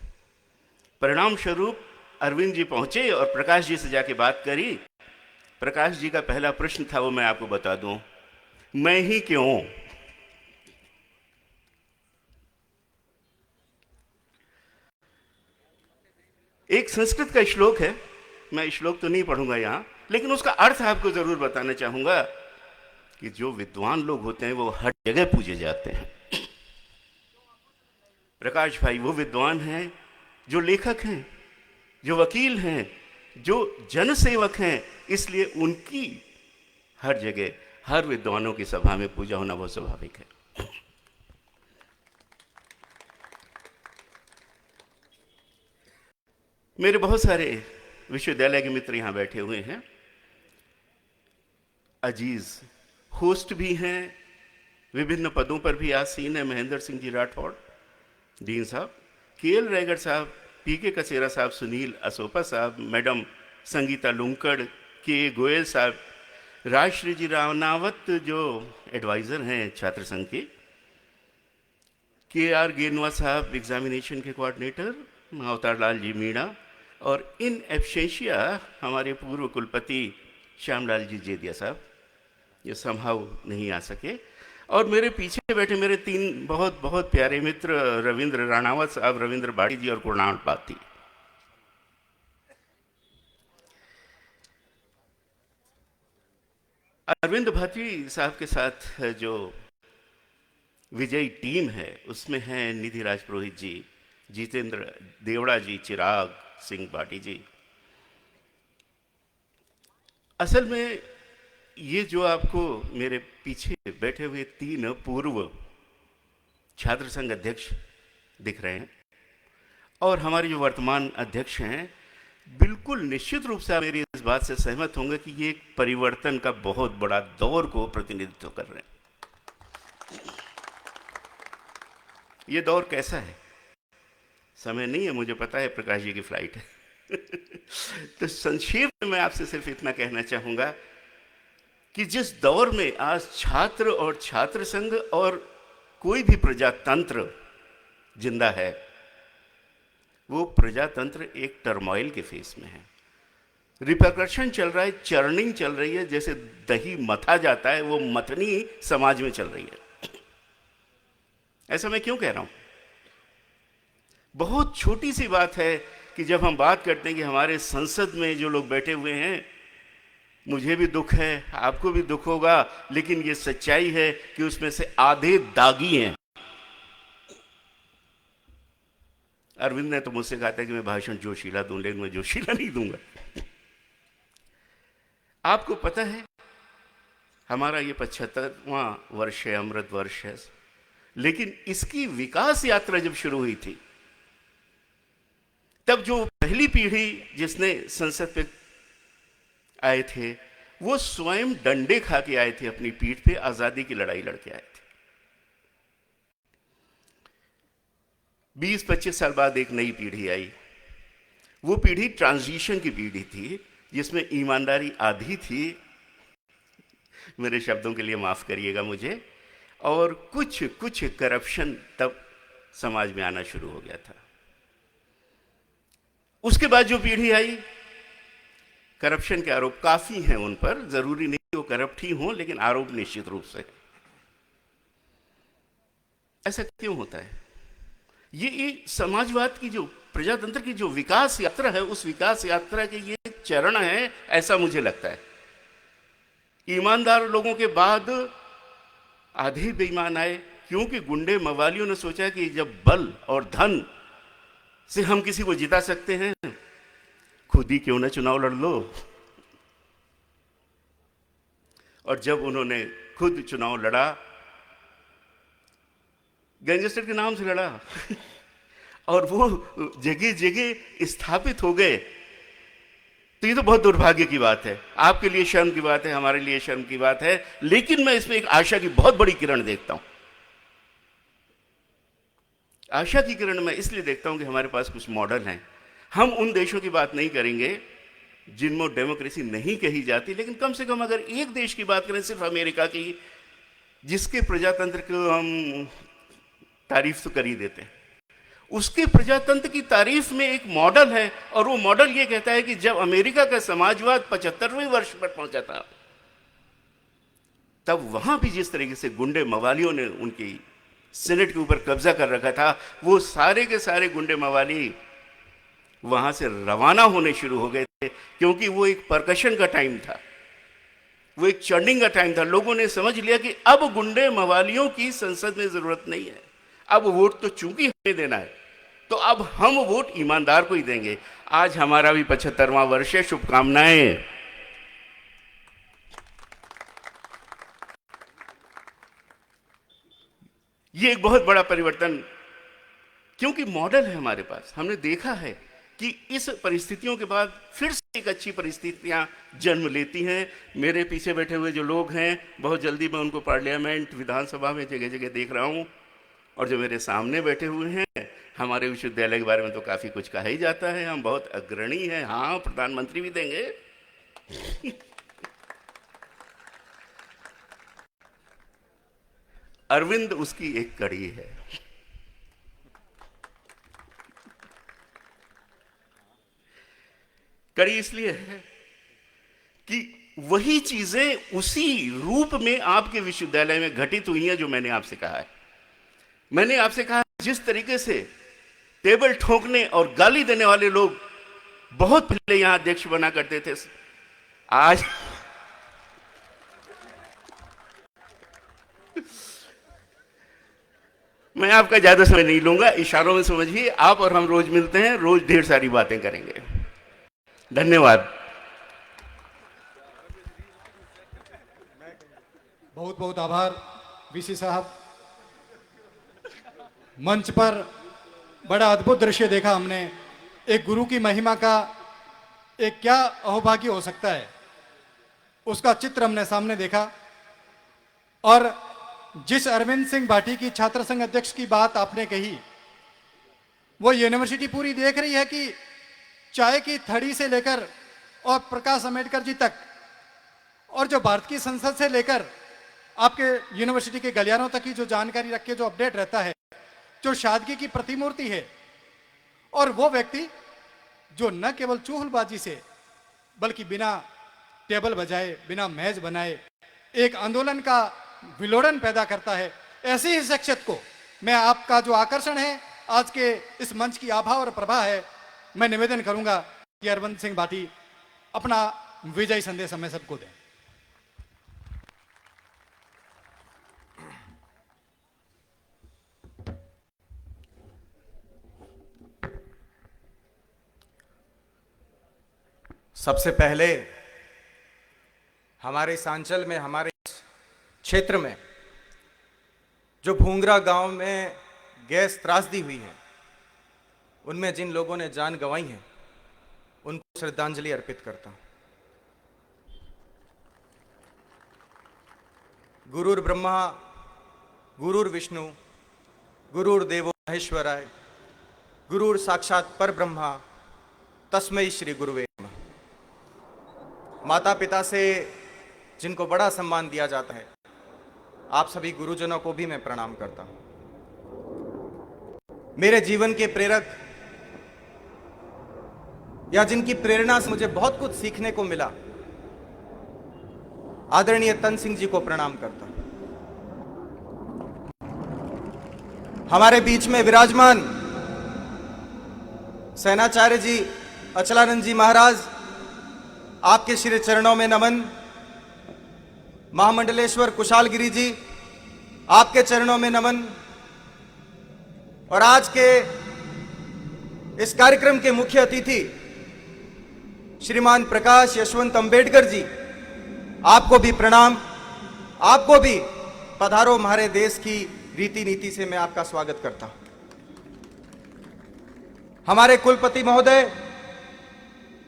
परिणाम स्वरूप अरविंद जी पहुंचे और प्रकाश जी से जाके बात करी। प्रकाश जी का पहला प्रश्न था, वो मैं आपको बता दूं, मैं ही क्यों? एक संस्कृत का श्लोक है, मैं श्लोक तो नहीं पढ़ूंगा यहां, लेकिन उसका अर्थ आपको जरूर बताना चाहूंगा कि जो विद्वान लोग होते हैं वो हर जगह पूजे जाते हैं। प्रकाश भाई वो विद्वान हैं जो लेखक हैं, जो वकील हैं, जो जनसेवक हैं, इसलिए उनकी हर जगह, हर विद्वानों की सभा में पूजा होना बहुत स्वाभाविक है। मेरे बहुत सारे विश्वविद्यालय के मित्र यहां बैठे हुए हैं, अजीज होस्ट भी हैं, विभिन्न पदों पर भी आसीन है। महेंद्र सिंह जी राठौड़ डीन साहब, केएल रैगर साहब, पीके कसेरा साहब, सुनील असोपा साहब, मैडम संगीता लुंकड़, के गोयल साहब, राजश्री जी रावनावत जो एडवाइज़र हैं छात्र संघ के, के.आर. गेनवा साहब एग्जामिनेशन के कोऑर्डिनेटर, अवतार लाल जी मीणा, और इन एब्सेंशिया हमारे पूर्व कुलपति श्यामलाल जी जेदिया साहब, ये संभव नहीं आ सके। और मेरे पीछे बैठे मेरे तीन बहुत बहुत प्यारे मित्र, रविंद्र राणावत साहब, रविंद्र बाड़ी जी और कुणाल पाती। अरविंद भाटी साहब के साथ जो विजयी टीम है उसमें हैं निधि राज पुरोहित जी, जितेंद्र देवड़ा जी, चिराग सिंह बाटी जी। असल में ये जो आपको मेरे पीछे बैठे हुए तीन पूर्व छात्र संघ अध्यक्ष दिख रहे हैं और हमारे जो वर्तमान अध्यक्ष हैं, बिल्कुल निश्चित रूप से आप मेरी इस बात से सहमत होंगे कि ये एक परिवर्तन का बहुत बड़ा दौर को प्रतिनिधित्व कर रहे हैं। ये दौर कैसा है? समय नहीं है, मुझे पता है, प्रकाश जी की फ्लाइट है। तो संक्षेप में मैं आपसे सिर्फ इतना कहना चाहूंगा कि जिस दौर में आज छात्र और छात्र संघ और कोई भी प्रजातंत्र जिंदा है, वो प्रजातंत्र एक टर्मोइल के फेस में है। रिपरकशन चल रहा है, चर्निंग चल रही है, जैसे दही मथा जाता है वो मथनी समाज में चल रही है। ऐसा मैं क्यों कह रहा हूं? बहुत छोटी सी बात है कि जब हम बात करते हैं कि हमारे संसद में जो लोग बैठे हुए हैं, मुझे भी दुख है, आपको भी दुख होगा, लेकिन ये सच्चाई है कि उसमें से आधे दागी हैं। अरविंद ने तो मुझसे कहा था कि मैं भाषण जोशीला दूं, लेकिन मैं जोशीला नहीं दूंगा। आपको पता है हमारा ये 75वां वर्ष है, अमृत वर्ष है, लेकिन इसकी विकास यात्रा जब शुरू हुई थी, तब जो पहली पीढ़ी जिसने संसद पे आए थे, वो स्वयं डंडे खा के आए थे, अपनी पीठ पे आजादी की लड़ाई लड़के आए थे। 20-25 साल बाद एक नई पीढ़ी आई। वो पीढ़ी ट्रांजिशन की पीढ़ी थी, जिसमें ईमानदारी आधी थी, मेरे शब्दों के लिए माफ करिएगा मुझे, और कुछ करप्शन तब समाज में आना शुरू हो गया था। उसके बाद जो पीढ़ी आई, करप्शन के आरोप काफी हैं उन पर, जरूरी नहीं कि वो करप्ट ही हों, लेकिन आरोप निश्चित रूप से। ऐसा क्यों होता है? ये समाजवाद की जो, प्रजातंत्र की जो विकास यात्रा है, उस विकास यात्रा के ये चरण है, ऐसा मुझे लगता है। ईमानदार लोगों के बाद आधे बेईमान आए, क्योंकि गुंडे मवालियों ने सोचा कि जब बल और धन से हम किसी को जिता सकते हैं, खुद ही क्यों ना चुनाव लड़ लो। और जब उन्होंने खुद चुनाव लड़ा, गैंगस्टर के नाम से लड़ा और वो जगह जगह स्थापित हो गए, तो ये तो बहुत दुर्भाग्य की बात है। आपके लिए शर्म की बात है, हमारे लिए शर्म की बात है, लेकिन मैं इसमें एक आशा की बहुत बड़ी किरण देखता हूं। आशा की किरण मैं इसलिए देखता हूं कि हमारे पास कुछ मॉडल हैं। हम उन देशों की बात नहीं करेंगे जिनमें डेमोक्रेसी नहीं कही जाती, लेकिन कम से कम अगर एक देश की बात करें, सिर्फ अमेरिका की, जिसके प्रजातंत्र को हम तारीफ तो कर ही देते हैं, उसके प्रजातंत्र की तारीफ में एक मॉडल है, और वो मॉडल ये कहता है कि जब अमेरिका का समाजवाद 75वें वर्ष पर पहुंचा था, तब वहां भी जिस तरीके से गुंडे मवालियों ने उनकी सेनेट के ऊपर कब्जा कर रखा था, वो सारे के सारे गुंडे मवाली वहां से रवाना होने शुरू हो गए थे, क्योंकि वो एक परकशन का टाइम था, वो एक चर्निंग का टाइम था। लोगों ने समझ लिया कि अब गुंडे मवालियों की संसद में जरूरत नहीं है, अब वोट तो चूंकि हमें देना है, तो अब हम वोट ईमानदार को ही देंगे। आज हमारा भी 75वां वर्ष है, शुभकामनाएं। ये एक बहुत बड़ा परिवर्तन, क्योंकि मॉडल है हमारे पास। हमने देखा है कि इस परिस्थितियों के बाद फिर से एक अच्छी परिस्थितियां जन्म लेती हैं। मेरे पीछे बैठे हुए जो लोग हैं, बहुत जल्दी मैं उनको पार्लियामेंट, विधानसभा में जगह जगह देख रहा हूं, और जो मेरे सामने बैठे हुए हैं, हमारे विश्वविद्यालय के बारे में तो काफी कुछ कहा ही जाता है, हम बहुत अग्रणी हैं। हाँ, प्रधानमंत्री भी देंगे। अरविंद उसकी एक कड़ी है। कड़ी इसलिए है कि वही चीजें उसी रूप में आपके विश्वविद्यालय में घटित हुई हैं जो मैंने आपसे कहा है। मैंने आपसे कहा, जिस तरीके से टेबल ठोकने और गाली देने वाले लोग बहुत पहले यहां अध्यक्ष बना करते थे, आज मैं आपका ज्यादा समय नहीं लूंगा, इशारों में समझिए। आप और हम रोज मिलते हैं, रोज ढेर सारी बातें करेंगे। धन्यवाद। बहुत बहुत आभार वीसी साहब। मंच पर बड़ा अद्भुत दृश्य देखा हमने। एक गुरु की महिमा का एक क्या अहोभाग्य हो सकता है, उसका चित्र हमने सामने देखा। और जिस अरविंद सिंह भाटी की छात्र संघ अध्यक्ष की बात आपने कही, वो यूनिवर्सिटी पूरी देख रही है कि चाय की थड़ी से लेकर और प्रकाश अंबेडकर जी तक, और जो भारत की संसद से लेकर आपके यूनिवर्सिटी के गलियारों तक की जो जानकारी रख के जो अपडेट रहता है, जो सादगी की प्रतिमूर्ति है। और वो व्यक्ति जो न केवल चुगलबाजी से, बल्कि बिना टेबल बजाए, बिना मेज बनाए एक आंदोलन का विलोड़न पैदा करता है, ऐसी ही शख्सियत को मैं, आपका जो आकर्षण है आज के इस मंच की आभा और प्रभा है, मैं निवेदन करूंगा कि अरविंद सिंह भाटी अपना विजयी संदेश हमें सबको दें। सबसे पहले हमारे इस अंचल में, हमारे क्षेत्र में जो भूंगरा गांव में गैस त्रासदी हुई है, उनमें जिन लोगों ने जान गंवाई है, उनको श्रद्धांजलि अर्पित करता हूं। गुरुर् ब्रह्मा गुरुर्विष्णु गुरुर्देवो महेश्वराय गुरुर साक्षात पर ब्रह्मा तस्मै श्री गुरुवे नमः। माता पिता से जिनको बड़ा सम्मान दिया जाता है, आप सभी गुरुजनों को भी मैं प्रणाम करता हूं। मेरे जीवन के प्रेरक या जिनकी प्रेरणा से मुझे बहुत कुछ सीखने को मिला, आदरणीय तन सिंह जी को प्रणाम करता हूं। हमारे बीच में विराजमान सेनाचार्य जी अचलानंद जी महाराज, आपके श्री चरणों में नमन। महामंडलेश्वर कुशालगिरी जी, आपके चरणों में नमन। और आज के इस कार्यक्रम के मुख्य अतिथि श्रीमान प्रकाश यशवंत अंबेडकर जी, आपको भी प्रणाम। आपको भी पधारो हमारे देश की रीति नीति से मैं आपका स्वागत करता हूं। हमारे कुलपति महोदय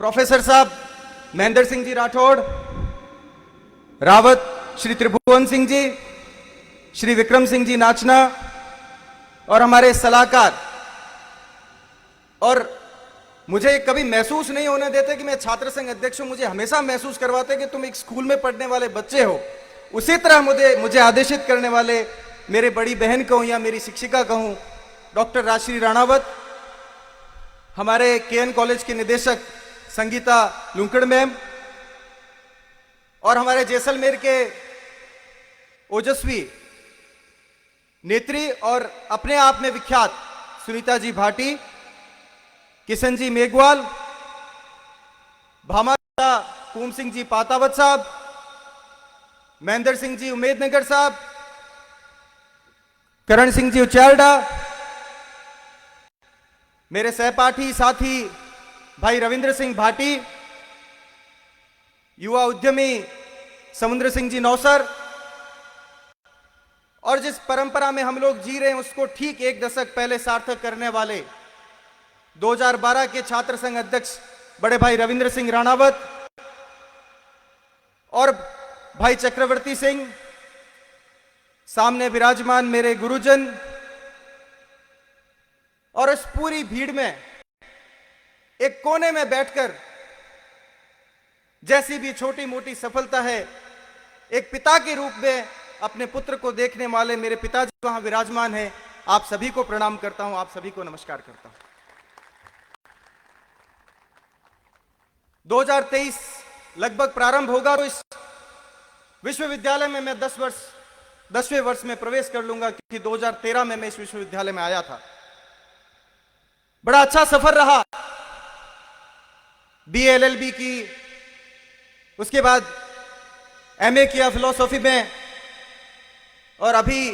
प्रोफेसर साहब महेंद्र सिंह जी राठौड़, रावत श्री त्रिभुवन सिंह जी, श्री विक्रम सिंह जी नाचना, और हमारे सलाहकार, और मुझे कभी महसूस नहीं होने देते कि मैं छात्र संघ अध्यक्ष हूं। मुझे हमेशा महसूस करवाते कि तुम एक स्कूल में पढ़ने वाले बच्चे हो। उसी तरह मुझे आदेशित करने वाले मेरे बड़ी बहन कहूं या मेरी शिक्षिका कहूं, डॉक्टर राजश्री राणावत, हमारे केएन कॉलेज के निदेशक संगीता लुंकड़ मैम, और हमारे जैसलमेर के ओजस्वी नेत्री और अपने आप में विख्यात सुनीता जी भाटी, किशन जी मेघवाल, भामाशाह पूम सिंह जी पातावत साहब, महेंद्र सिंह जी उमेदनगर साहब, करण सिंह जी उचारडा, मेरे सहपाठी साथी भाई रविंद्र सिंह भाटी, युवा उद्यमी समुद्र सिंह जी नौसर, और जिस परंपरा में हम लोग जी रहे हैं उसको ठीक एक दशक पहले सार्थक करने वाले 2012 के छात्र संघ अध्यक्ष बड़े भाई रविंद्र सिंह राणावत और भाई चक्रवर्ती सिंह, सामने विराजमान मेरे गुरुजन, और इस पूरी भीड़ में एक कोने में बैठकर जैसी भी छोटी मोटी सफलता है, एक पिता के रूप में अपने पुत्र को देखने वाले मेरे पिताजी वहां विराजमान हैं। आप सभी को प्रणाम करता हूं, आप सभी को नमस्कार करता हूं। 2023 लगभग प्रारंभ होगा तो इस विश्वविद्यालय में मैं 10वें वर्ष में प्रवेश कर लूंगा, क्योंकि 2013 में मैं इस विश्वविद्यालय में आया था। बड़ा अच्छा सफर रहा। बीए एलएलबी की, उसके बाद एमए किया फिलॉसफी में, और अभी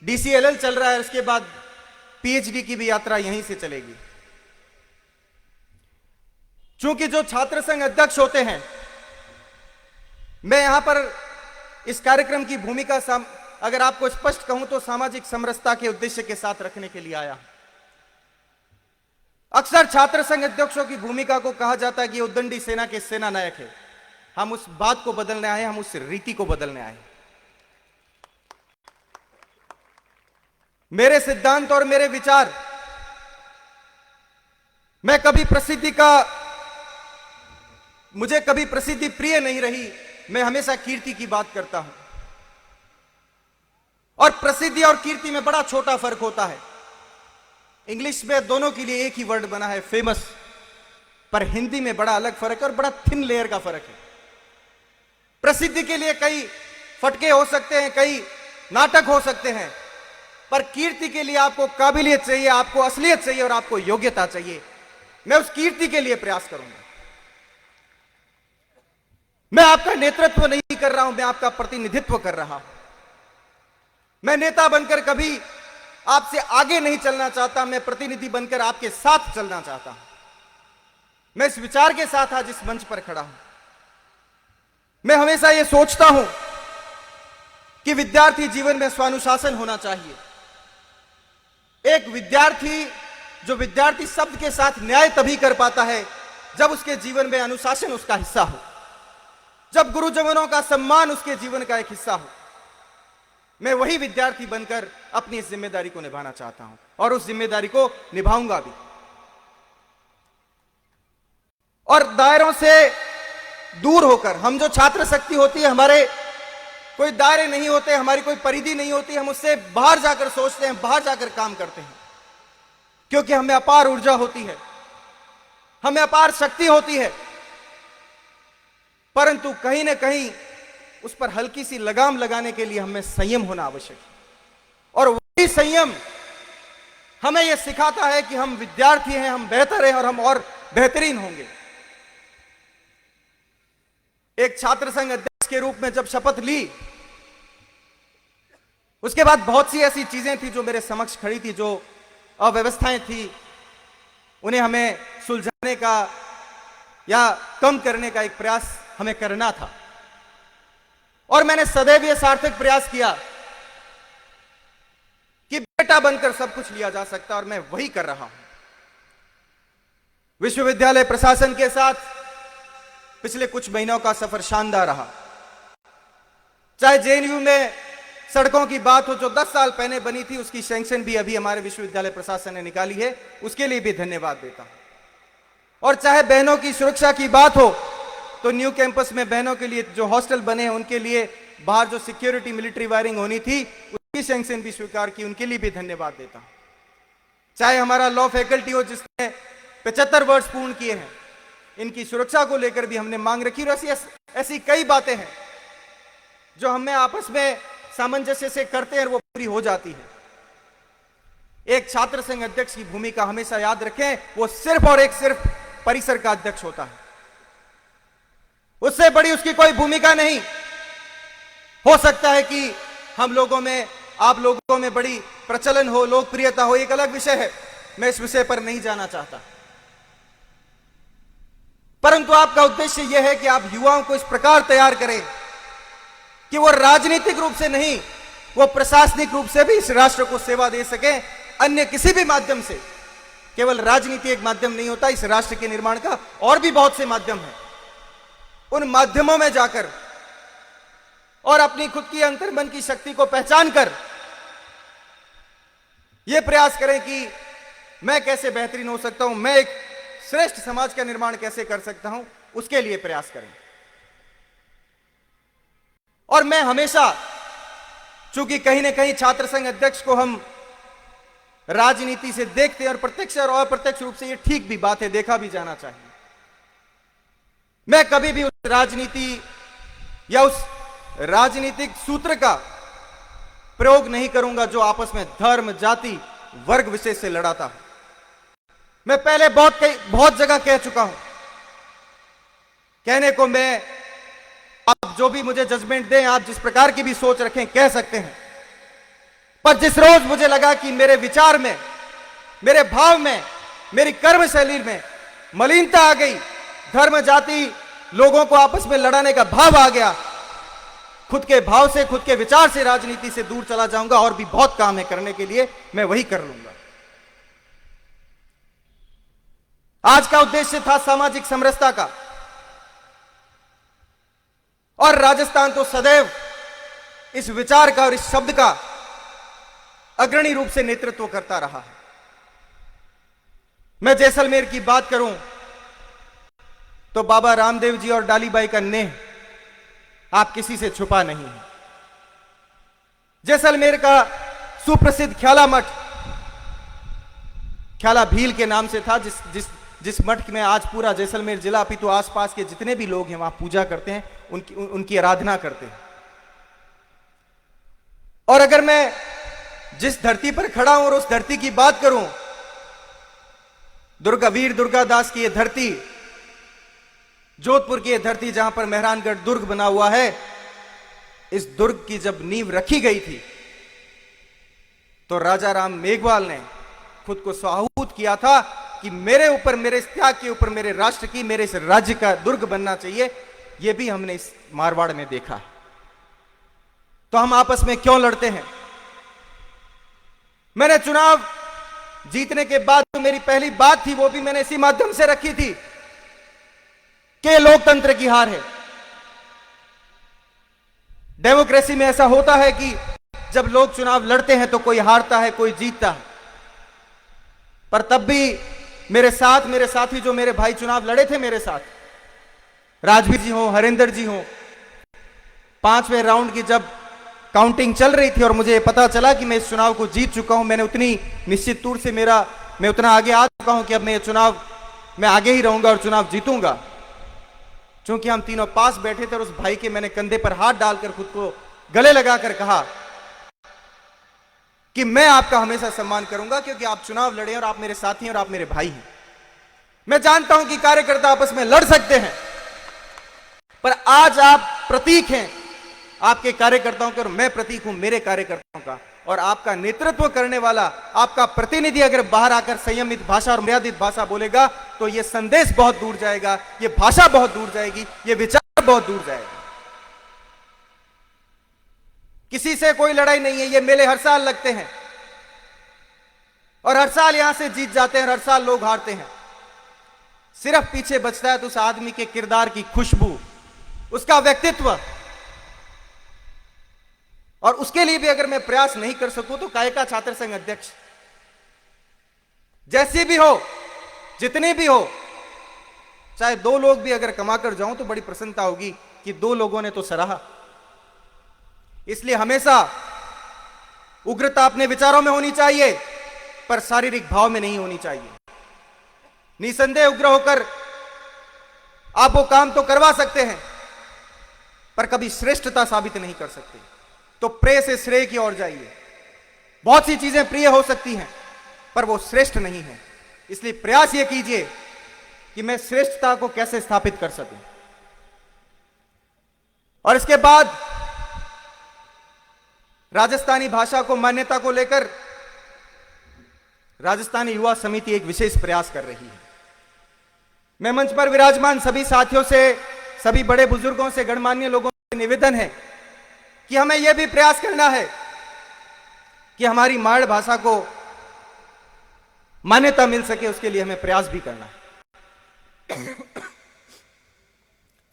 डीसीएलएल चल रहा है। उसके बाद पीएचडी की भी यात्रा यहीं से चलेगी। चूंकि जो छात्र संघ अध्यक्ष होते हैं, मैं यहां पर इस कार्यक्रम की भूमिका अगर आपको स्पष्ट कहूं तो सामाजिक समरसता के उद्देश्य के साथ रखने के लिए आया। अक्सर छात्र संघ अध्यक्षों की भूमिका को कहा जाता है कि ये उद्दंडी सेना के सेना नायक है। हम उस बात को बदलने आए, हम उस रीति को बदलने आए। मेरे सिद्धांत और मेरे विचार, मुझे कभी प्रसिद्धि प्रिय नहीं रही। मैं हमेशा कीर्ति की बात करता हूं, और प्रसिद्धि और कीर्ति में बड़ा छोटा फर्क होता है। इंग्लिश में दोनों के लिए एक ही वर्ड बना है, फेमस, पर हिंदी में बड़ा अलग फर्क है और बड़ा थिन लेयर का फर्क है। प्रसिद्धि के लिए कई फटके हो सकते हैं, कई नाटक हो सकते हैं, पर कीर्ति के लिए आपको काबिलियत चाहिए, आपको असलियत चाहिए और आपको योग्यता चाहिए। मैं उस कीर्ति के लिए प्रयास करूंगा। मैं आपका नेतृत्व नहीं कर रहा हूं, मैं आपका प्रतिनिधित्व कर रहा हूं। मैं नेता बनकर कभी आपसे आगे नहीं चलना चाहता, मैं प्रतिनिधि बनकर आपके साथ चलना चाहता हूं। मैं इस विचार के साथ आज इस मंच पर खड़ा हूं। मैं हमेशा यह सोचता हूं कि विद्यार्थी जीवन में स्वानुशासन होना चाहिए। एक विद्यार्थी, जो विद्यार्थी शब्द के साथ न्याय तभी कर पाता है जब उसके जीवन में अनुशासन उसका हिस्सा हो, जब गुरुजनों का सम्मान उसके जीवन का एक हिस्सा हो। मैं वही विद्यार्थी बनकर अपनी इस जिम्मेदारी को निभाना चाहता हूं और उस जिम्मेदारी को निभाऊंगा भी। और दायरों से दूर होकर, हम जो छात्र शक्ति होती है, हमारे कोई दायरे नहीं होते, हमारी कोई परिधि नहीं होती, हम उससे बाहर जाकर सोचते हैं, बाहर जाकर काम करते हैं, क्योंकि हमें अपार ऊर्जा होती है, हमें अपार शक्ति होती है, परंतु कहीं ना कहीं उस पर हल्की सी लगाम लगाने के लिए हमें संयम होना आवश्यक है। और वही संयम हमें यह सिखाता है कि हम विद्यार्थी हैं, हम बेहतर हैं और हम और बेहतरीन होंगे। एक छात्र संघ अध्यक्ष के रूप में जब शपथ ली, उसके बाद बहुत सी ऐसी चीजें थी जो मेरे समक्ष खड़ी थी, जो अव्यवस्थाएं थी, उन्हें हमें सुलझाने का या कम करने का एक प्रयास हमें करना था। और मैंने सदैव यह सार्थक प्रयास किया कि बेटा बनकर सब कुछ लिया जा सकता, और मैं वही कर रहा हूं। विश्वविद्यालय प्रशासन के साथ पिछले कुछ महीनों का सफर शानदार रहा। चाहे जेएनयू में सड़कों की बात हो जो 10 साल पहले बनी थी, उसकी सैंक्शन भी अभी हमारे विश्वविद्यालय प्रशासन ने निकाली है, उसके लिए भी धन्यवाद देता हूं। और चाहे बहनों की सुरक्षा की बात हो, तो न्यू कैंपस में बहनों के लिए जो हॉस्टल बने हैं, उनके लिए बाहर जो सिक्योरिटी मिलिट्री वायरिंग होनी थी, उसकी सैंक्शन भी स्वीकार की, उनके लिए भी धन्यवाद देता हूं। चाहे हमारा लॉ फैकल्टी हो जिसने 75 वर्ष पूर्ण किए हैं, इनकी सुरक्षा को लेकर भी हमने मांग रखी। और ऐसी कई बातें हैं जो हमें आपस में सामंजस्य से करते हैं, वो पूरी हो जाती है। एक छात्र संघ अध्यक्ष की भूमिका हमेशा याद रखें, वो सिर्फ और एक सिर्फ परिसर का अध्यक्ष होता है, उससे बड़ी उसकी कोई भूमिका नहीं। हो सकता है कि हम लोगों में, आप लोगों में बड़ी प्रचलन हो, लोकप्रियता हो, एक अलग विषय है, मैं इस विषय पर नहीं जाना चाहता। परंतु आपका उद्देश्य यह है कि आप युवाओं को इस प्रकार तैयार करें कि वो राजनीतिक रूप से नहीं, वो प्रशासनिक रूप से भी इस राष्ट्र को सेवा दे सकें। अन्य किसी भी माध्यम से, केवल राजनीति एक माध्यम नहीं होता इस राष्ट्र के निर्माण का, और भी बहुत से माध्यम हैं। उन माध्यमों में जाकर और अपनी खुद की अंतर्मन की शक्ति को पहचान कर यह प्रयास करें कि मैं कैसे बेहतरीन हो सकता हूं, मैं एक श्रेष्ठ समाज का निर्माण कैसे कर सकता हूं, उसके लिए प्रयास करें। और मैं हमेशा, चूंकि कहीं ना कहीं छात्र संघ अध्यक्ष को हम राजनीति से देखते हैं, और प्रत्यक्ष और अप्रत्यक्ष रूप से यह ठीक भी बात है, देखा भी जाना चाहिए। मैं कभी भी उस राजनीति या उस राजनीतिक सूत्र का प्रयोग नहीं करूंगा जो आपस में धर्म, जाति, वर्ग विशेष से लड़ाता है। मैं पहले बहुत जगह कह चुका हूं, कहने को मैं, आप जो भी मुझे जजमेंट दें, आप जिस प्रकार की भी सोच रखें कह सकते हैं, पर जिस रोज मुझे लगा कि मेरे विचार में, मेरे भाव में, मेरी कर्म शैली में मलिनता आ गई, धर्म, जाति, लोगों को आपस में लड़ाने का भाव आ गया, खुद के भाव से, खुद के विचार से राजनीति से दूर चला जाऊंगा। और भी बहुत काम है करने के लिए, मैं वही कर लूंगा। आज का उद्देश्य था सामाजिक समरसता का, और राजस्थान तो सदैव इस विचार का और इस शब्द का अग्रणी रूप से नेतृत्व करता रहा है। मैं जैसलमेर की बात करूं तो बाबा रामदेव जी और डालीबाई का नेह आप किसी से छुपा नहीं है। जैसलमेर का सुप्रसिद्ध ख्याला मठ, ख्याला भील के नाम से था, जिस मठ में आज पूरा जैसलमेर जिला, अपितु आसपास के जितने भी लोग हैं वहां पूजा करते हैं, उनकी आराधना करते हैं। और अगर मैं जिस धरती पर खड़ा हूं और उस धरती की बात करूं, वीर दुर्गादास की यह धरती, जोधपुर की यह धरती जहां पर मेहरानगढ़ दुर्ग बना हुआ है, इस दुर्ग की जब नींव रखी गई थी तो राजा राम मेघवाल ने खुद को स्वाहूत किया था कि मेरे ऊपर, मेरे इस त्याग के ऊपर, मेरे राष्ट्र की, मेरे इस राज्य का दुर्ग बनना चाहिए। यह भी हमने इस मारवाड़ में देखा है। तो हम आपस में क्यों लड़ते हैं? मैंने चुनाव जीतने के बाद तो मेरी पहली बात थी, वो भी मैंने इसी माध्यम से रखी थी कि लोकतंत्र की हार है। डेमोक्रेसी में ऐसा होता है कि जब लोग चुनाव लड़ते हैं तो कोई हारता है, कोई जीतता है। पर तब भी मेरे साथ मेरे साथी, जो मेरे भाई चुनाव लड़े थे मेरे साथ, राजवीर जी हो, हरिंदर जी हो, 5वें राउंड की जब काउंटिंग चल रही थी और मुझे पता चला कि मैं इस चुनाव को जीत चुका हूं, मैंने उतनी निश्चित तौर से मैं उतना आगे आ चुका हूं कि अब मैं ये चुनाव में आगे ही रहूंगा और चुनाव जीतूंगा। चूंकि हम तीनों पास बैठे थे और उस भाई के मैंने कंधे पर हाथ डालकर खुद को गले लगाकर कहा कि मैं आपका हमेशा सम्मान करूंगा, क्योंकि आप चुनाव लड़े और आप मेरे साथी हैं और आप मेरे भाई हैं। मैं जानता हूं कि कार्यकर्ता आपस में लड़ सकते हैं, पर आज आप प्रतीक हैं आपके कार्यकर्ताओं के और मैं प्रतीक हूं मेरे कार्यकर्ताओं का। और आपका नेतृत्व करने वाला, आपका प्रतिनिधि अगर बाहर आकर संयमित भाषा और मर्यादित भाषा बोलेगा तो यह संदेश बहुत दूर जाएगा, यह भाषा बहुत दूर जाएगी, यह विचार बहुत दूर जाएगा। किसी से कोई लड़ाई नहीं है। ये मेले हर साल लगते हैं और हर साल यहां से जीत जाते हैं और हर साल लोग हारते हैं। सिर्फ पीछे बचता है तो उस आदमी के किरदार की खुशबू, उसका व्यक्तित्व। और उसके लिए भी अगर मैं प्रयास नहीं कर सकूं तो कायका छात्र संघ अध्यक्ष जैसी भी हो, जितनी भी हो, चाहे 2 लोग भी अगर कमाकर जाऊं तो बड़ी प्रसन्नता होगी कि 2 लोगों ने तो सराहा। इसलिए हमेशा उग्रता अपने विचारों में होनी चाहिए, पर शारीरिक भाव में नहीं होनी चाहिए। निसंदेह उग्र होकर आप वो काम तो करवा सकते हैं, पर कभी श्रेष्ठता साबित नहीं कर सकते। तो प्रेय से श्रेय की ओर जाइए। बहुत सी चीजें प्रिय हो सकती हैं, पर वो श्रेष्ठ नहीं है। इसलिए प्रयास ये कीजिए कि मैं श्रेष्ठता को कैसे स्थापित कर सकूं। और इसके बाद राजस्थानी भाषा को मान्यता को लेकर राजस्थानी युवा समिति एक विशेष प्रयास कर रही है। मैं मंच पर विराजमान सभी साथियों से, सभी बड़े बुजुर्गों से, गणमान्य लोगों से निवेदन है कि हमें यह भी प्रयास करना है कि हमारी माड़ भाषा को मान्यता मिल सके, उसके लिए हमें प्रयास भी करना है।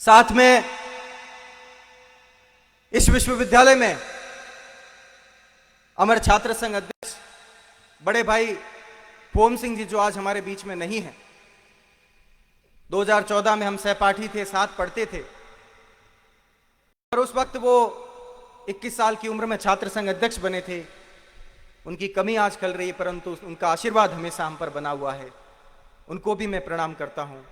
साथ में इस विश्वविद्यालय में अमर छात्र संघ अध्यक्ष बड़े भाई पोम सिंह जी, जो आज हमारे बीच में नहीं है, 2014 में हम सहपाठी थे, साथ पढ़ते थे और उस वक्त वो 21 साल की उम्र में छात्र संघ अध्यक्ष बने थे। उनकी कमी आज खल रही है, परंतु उनका आशीर्वाद हमेशा हम पर बना हुआ है। उनको भी मैं प्रणाम करता हूं।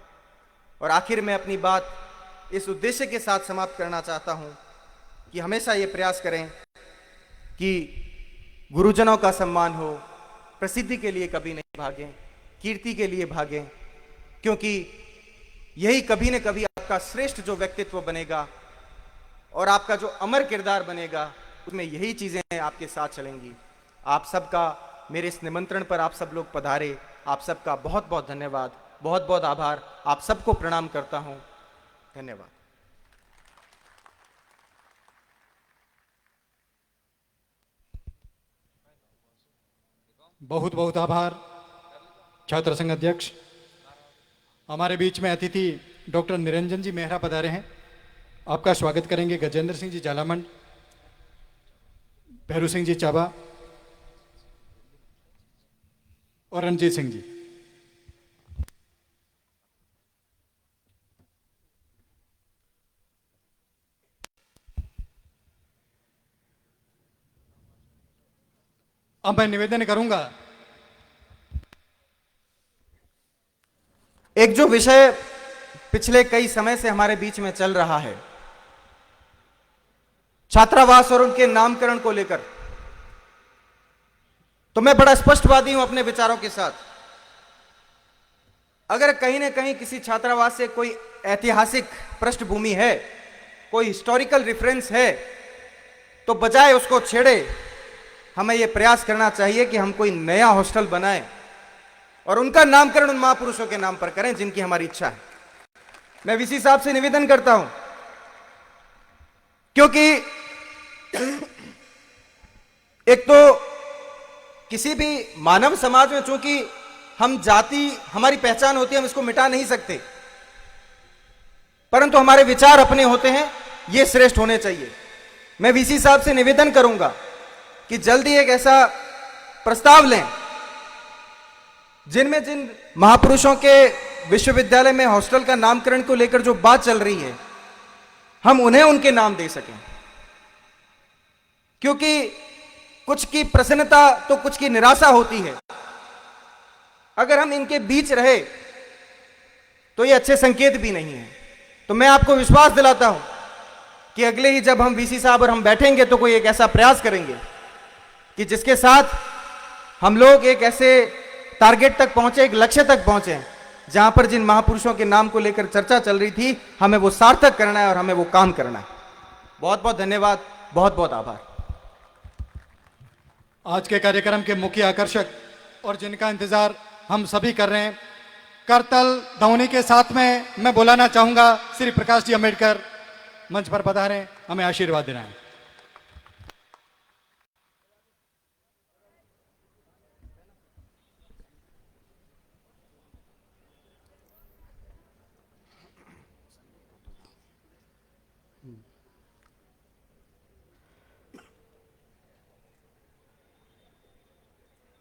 और आखिर में अपनी बात इस उद्देश्य के साथ समाप्त करना चाहता हूं कि हमेशा ये प्रयास करें कि गुरुजनों का सम्मान हो, प्रसिद्धि के लिए कभी नहीं भागें, कीर्ति के लिए भागें, क्योंकि यही कभी न कभी आपका श्रेष्ठ जो व्यक्तित्व बनेगा और आपका जो अमर किरदार बनेगा, उसमें यही चीजें आपके साथ चलेंगी। आप सबका मेरे इस निमंत्रण पर आप सब लोग पधारे, आप सबका बहुत बहुत धन्यवाद, बहुत बहुत आभार। आप सबको प्रणाम करता हूं। धन्यवाद। बहुत बहुत आभार छात्र संघ अध्यक्ष। हमारे बीच में अतिथि डॉक्टर निरंजन जी मेहरा पधारे हैं। आपका स्वागत करेंगे गजेंद्र सिंह जी झालामंड, भैरू सिंह जी चाबा और रणजीत सिंह जी। अब मैं निवेदन करूंगा, एक जो विषय पिछले कई समय से हमारे बीच में चल रहा है, छात्रावास और उनके नामकरण को लेकर, तो मैं बड़ा स्पष्टवादी हूं अपने विचारों के साथ। अगर कहीं ना कहीं किसी छात्रावास से कोई ऐतिहासिक पृष्ठभूमि है, कोई हिस्टोरिकल रेफरेंस है, तो बजाय उसको छेड़े हमें यह प्रयास करना चाहिए कि हम कोई नया हॉस्टल बनाएं और उनका नामकरण उन महापुरुषों के नाम पर करें जिनकी हमारी इच्छा है। मैं वीसी साहब से निवेदन करता हूं, क्योंकि एक तो किसी भी मानव समाज में चूंकि हम जाति हमारी पहचान होती है, हम इसको मिटा नहीं सकते, परंतु हमारे विचार अपने होते हैं, ये श्रेष्ठ होने चाहिए। मैं वीसी साहब से निवेदन करूंगा कि जल्दी एक ऐसा प्रस्ताव लें जिनमें जिन महापुरुषों के विश्वविद्यालय में हॉस्टल का नामकरण को लेकर जो बात चल रही है, हम उन्हें उनके नाम दे सकें, क्योंकि कुछ की प्रसन्नता तो कुछ की निराशा होती है। अगर हम इनके बीच रहे तो ये अच्छे संकेत भी नहीं है। तो मैं आपको विश्वास दिलाता हूं कि अगले ही जब हम वीसी साहब और हम बैठेंगे तो कोई एक ऐसा प्रयास करेंगे कि जिसके साथ हम लोग एक ऐसे टारगेट तक पहुंचे, एक लक्ष्य तक पहुंचे, जहां पर जिन महापुरुषों के नाम को लेकर चर्चा चल रही थी, हमें वो सार्थक करना है और हमें वो काम करना है। बहुत बहुत धन्यवाद, बहुत बहुत आभार। आज के कार्यक्रम के मुख्य आकर्षक और जिनका इंतजार हम सभी कर रहे हैं, करतल ध्वनि के साथ में मैं बुलाना चाहूंगा श्री प्रकाश जी अम्बेडकर मंच पर पधारें, हमें आशीर्वाद दिलाएं।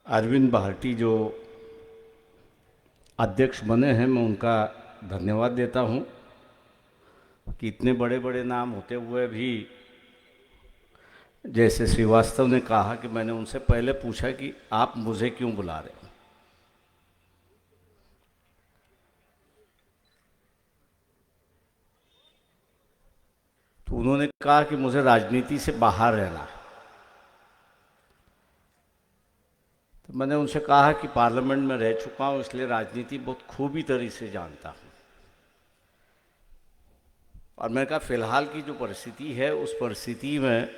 अरविंद भाटी जो अध्यक्ष बने हैं, मैं उनका धन्यवाद देता हूं कि इतने बड़े बड़े नाम होते हुए भी, जैसे श्रीवास्तव ने कहा कि मैंने उनसे पहले पूछा कि आप मुझे क्यों बुला रहे हैं, तो उन्होंने कहा कि मुझे राजनीति से बाहर रहना है। तो मैंने उनसे कहा कि पार्लियामेंट में रह चुका हूं, इसलिए राजनीति बहुत खूबी तरह से जानता हूं। और मैंने कहा फिलहाल की जो परिस्थिति है, उस परिस्थिति में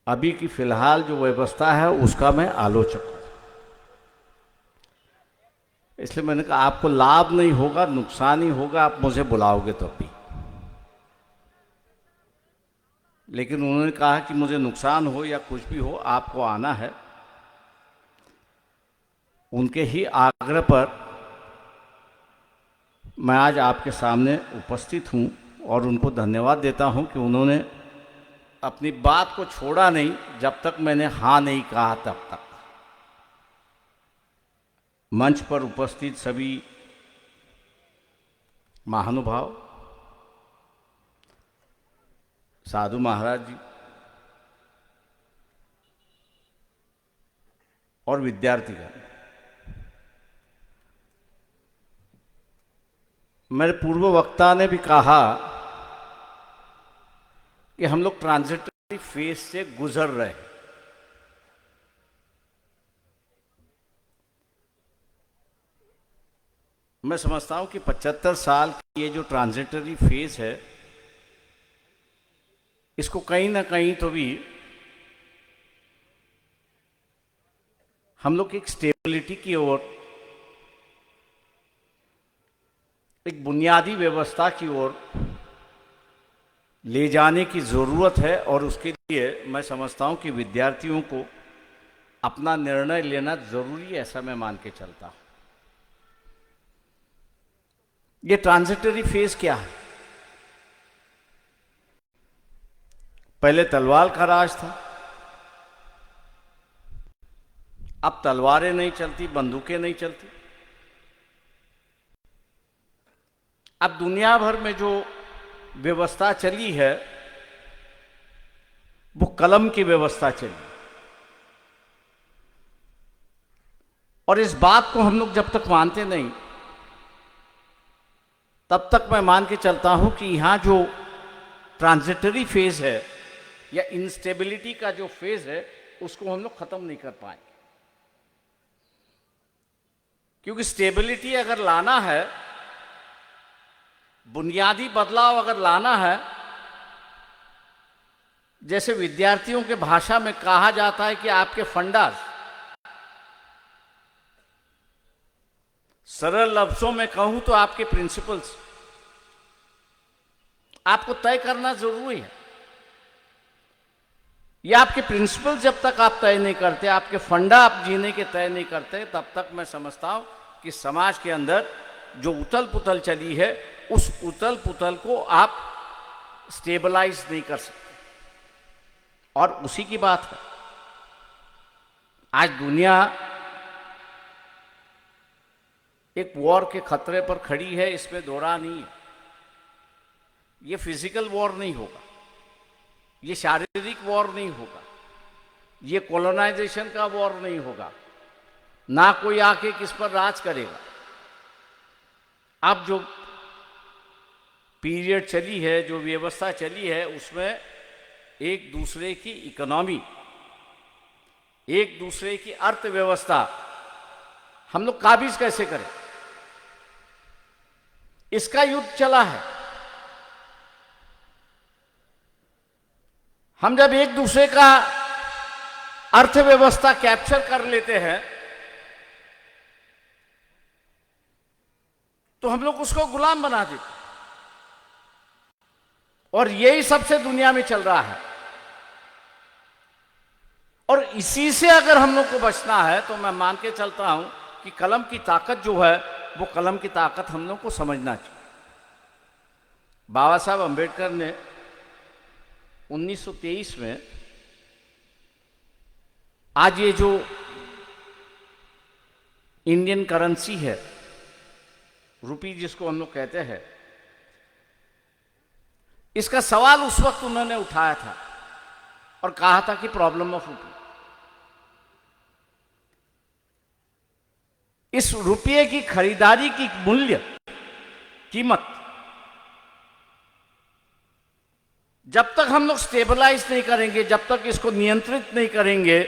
अभी की फिलहाल जो व्यवस्था है उसका मैं आलोचक हूं। इसलिए मैंने कहा आपको लाभ नहीं होगा, नुकसान ही होगा, आप मुझे बुलाओगे तो भी। लेकिन उन्होंने कहा कि मुझे नुकसान हो या कुछ भी हो, आपको आना है। उनके ही आग्रह पर मैं आज आपके सामने उपस्थित हूं और उनको धन्यवाद देता हूं कि उन्होंने अपनी बात को छोड़ा नहीं, जब तक मैंने हाँ नहीं कहा तब तक। मंच पर उपस्थित सभी महानुभाव, साधु महाराज जी और विद्यार्थीगण, मेरे पूर्व वक्ता ने भी कहा कि हम लोग ट्रांजिटरी फेज से गुजर रहे हैं। मैं समझता हूं कि 75 साल की ये जो ट्रांजिटरी फेज है, इसको कहीं ना कहीं तो भी हम लोग एक स्टेबिलिटी की ओर, एक बुनियादी व्यवस्था की ओर ले जाने की ज़रूरत है। और उसके लिए मैं समझता हूं कि विद्यार्थियों को अपना निर्णय लेना ज़रूरी है, ऐसा मैं मान के चलता हूं। ये ट्रांजिटरी फेज क्या है? पहले तलवार का राज था, अब तलवारें नहीं चलती, बंदूकें नहीं चलती। अब दुनिया भर में जो व्यवस्था चली है वो कलम की व्यवस्था चली, और इस बात को हम लोग जब तक मानते नहीं, तब तक मैं मान के चलता हूं कि यहां जो ट्रांजिटरी फेज है या इंस्टेबिलिटी का जो फेज है उसको हम लोग खत्म नहीं कर पाएंगे। क्योंकि स्टेबिलिटी अगर लाना है, बुनियादी बदलाव अगर लाना है, जैसे विद्यार्थियों के भाषा में कहा जाता है कि आपके फंडास, सरल लफ्जों में कहूं तो आपके प्रिंसिपल्स आपको तय करना जरूरी है। ये आपके प्रिंसिपल जब तक आप तय नहीं करते, आपके फंडा आप जीने के तय नहीं करते, तब तक मैं समझता हूं कि समाज के अंदर जो उथल पुथल चली है उस उथल पुथल को आप स्टेबलाइज नहीं कर सकते। और उसी की बात है, आज दुनिया एक वॉर के खतरे पर खड़ी है, इसमें दो राह नहीं है। ये फिजिकल वॉर नहीं होगा, ये शारीरिक वॉर नहीं होगा, ये कॉलोनाइजेशन का वॉर नहीं होगा, ना कोई आके किस पर राज करेगा। अब जो पीरियड चली है, जो व्यवस्था चली है, उसमें एक दूसरे की इकोनॉमी, एक दूसरे की अर्थव्यवस्था हम लोग काबिज कैसे करें, इसका युद्ध चला है। हम जब एक दूसरे का अर्थव्यवस्था कैप्चर कर लेते हैं तो हम लोग उसको गुलाम बना देते, और यही सबसे दुनिया में चल रहा है। और इसी से अगर हम लोग को बचना है तो मैं मान के चलता हूं कि कलम की ताकत जो है वो कलम की ताकत हम लोग को समझना चाहिए। बाबा साहब अंबेडकर ने 1923 में आज ये जो इंडियन करेंसी है, रुपी जिसको हम लोग कहते हैं, इसका सवाल उस वक्त उन्होंने उठाया था और कहा था कि प्रॉब्लम ऑफ रुपी। इस रुपये की खरीदारी की मूल्य, कीमत जब तक हम लोग स्टेबलाइज नहीं करेंगे, जब तक इसको नियंत्रित नहीं करेंगे,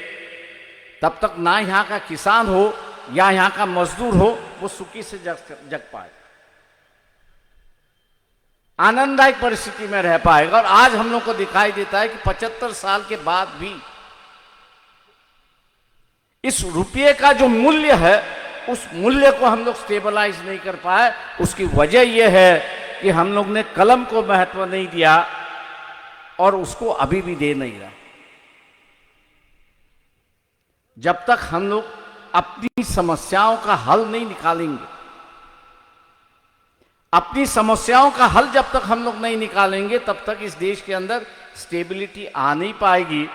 तब तक ना यहां का किसान हो या यहां का मजदूर हो वो सुखी से जग पाए, आनंददायक परिस्थिति में रह पाएगा। और आज हम लोग को दिखाई देता है कि 75 साल के बाद भी इस रुपये का जो मूल्य है, उस मूल्य को हम लोग स्टेबलाइज नहीं कर पाए। उसकी वजह यह है कि हम लोग ने कलम को महत्व नहीं दिया और उसको अभी भी दे नहीं रहा। जब तक हम लोग अपनी समस्याओं का हल नहीं निकालेंगे, अपनी समस्याओं का हल जब तक हम लोग नहीं निकालेंगे, तब तक इस देश के अंदर स्टेबिलिटी आ नहीं पाएगी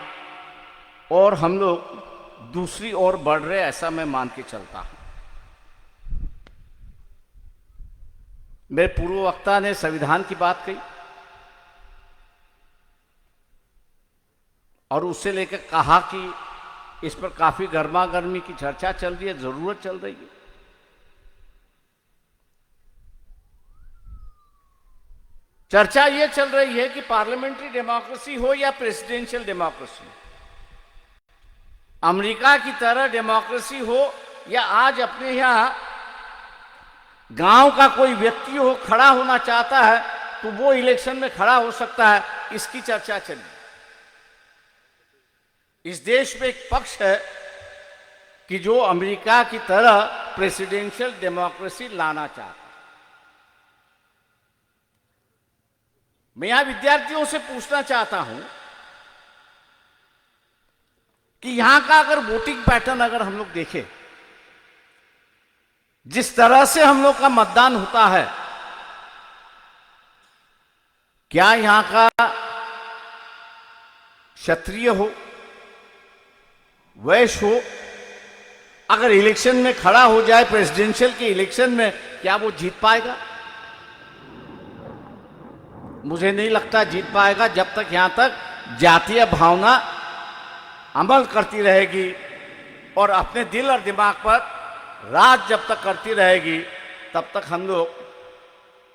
और हम लोग दूसरी ओर बढ़ रहे, ऐसा मैं मान के चलता हूं। मेरे पूर्व वक्ता ने संविधान की बात कही और उससे लेकर कहा कि इस पर काफी गर्मा गर्मी की चर्चा चल रही है, जरूरत चल रही है। चर्चा यह चल रही है कि पार्लियामेंट्री डेमोक्रेसी हो या प्रेसिडेंशियल डेमोक्रेसी, अमेरिका की तरह डेमोक्रेसी हो या आज अपने यहां गांव का कोई व्यक्ति हो, खड़ा होना चाहता है तो वो इलेक्शन में खड़ा हो सकता है, इसकी चर्चा चली। इस देश में एक पक्ष है कि जो अमेरिका की तरह प्रेसिडेंशियल डेमोक्रेसी लाना चाहता है। मैं यहां विद्यार्थियों से पूछना चाहता हूं कि यहां का अगर वोटिंग पैटर्न अगर हम लोग देखें, जिस तरह से हम लोग का मतदान होता है, क्या यहां का क्षत्रिय हो, वैश्य हो, अगर इलेक्शन में खड़ा हो जाए, प्रेसिडेंशियल के इलेक्शन में, क्या वो जीत पाएगा? मुझे नहीं लगता जीत पाएगा। जब तक यहां तक जातीय भावना अमल करती रहेगी और अपने दिल और दिमाग पर राज जब तक करती रहेगी, तब तक हम लोग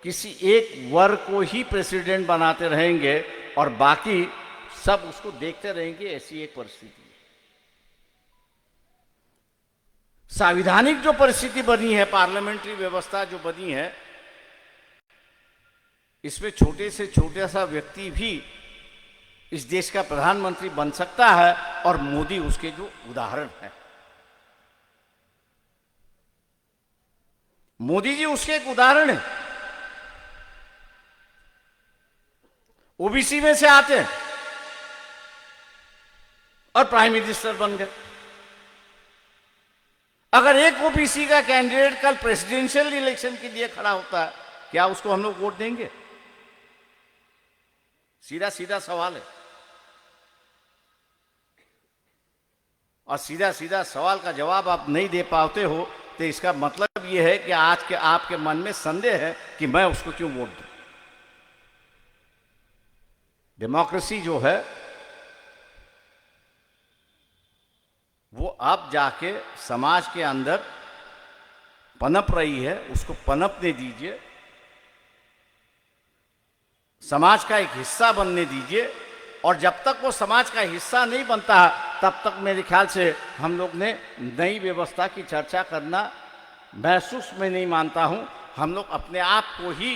किसी एक वर्ग को ही प्रेसिडेंट बनाते रहेंगे और बाकी सब उसको देखते रहेंगे, ऐसी एक परिस्थिति है। संवैधानिक जो परिस्थिति बनी है, पार्लियामेंट्री व्यवस्था जो बनी है, इसमें छोटे से छोटा सा व्यक्ति भी इस देश का प्रधानमंत्री बन सकता है, और मोदी उसके जो उदाहरण है। मोदी जी उसके एक उदाहरण है। ओबीसी में से आते हैं और प्राइम मिनिस्टर बन गए। अगर एक ओबीसी का कैंडिडेट कल प्रेसिडेंशियल इलेक्शन के लिए खड़ा होता है, क्या उसको हम लोग वोट देंगे? सीधा सीधा सवाल है। और सीधा सीधा सवाल का जवाब आप नहीं दे पाते हो, तो इसका मतलब यह है कि आज के आपके मन में संदेह है कि मैं उसको क्यों वोट दूं। डेमोक्रेसी जो है वो अब जाके समाज के अंदर पनप रही है, उसको पनपने दीजिए, समाज का एक हिस्सा बनने दीजिए। और जब तक वो समाज का हिस्सा नहीं बनता, तब तक मेरे ख्याल से हम लोग ने नई व्यवस्था की चर्चा करना महसूस में नहीं मानता हूं। हम लोग अपने आप को ही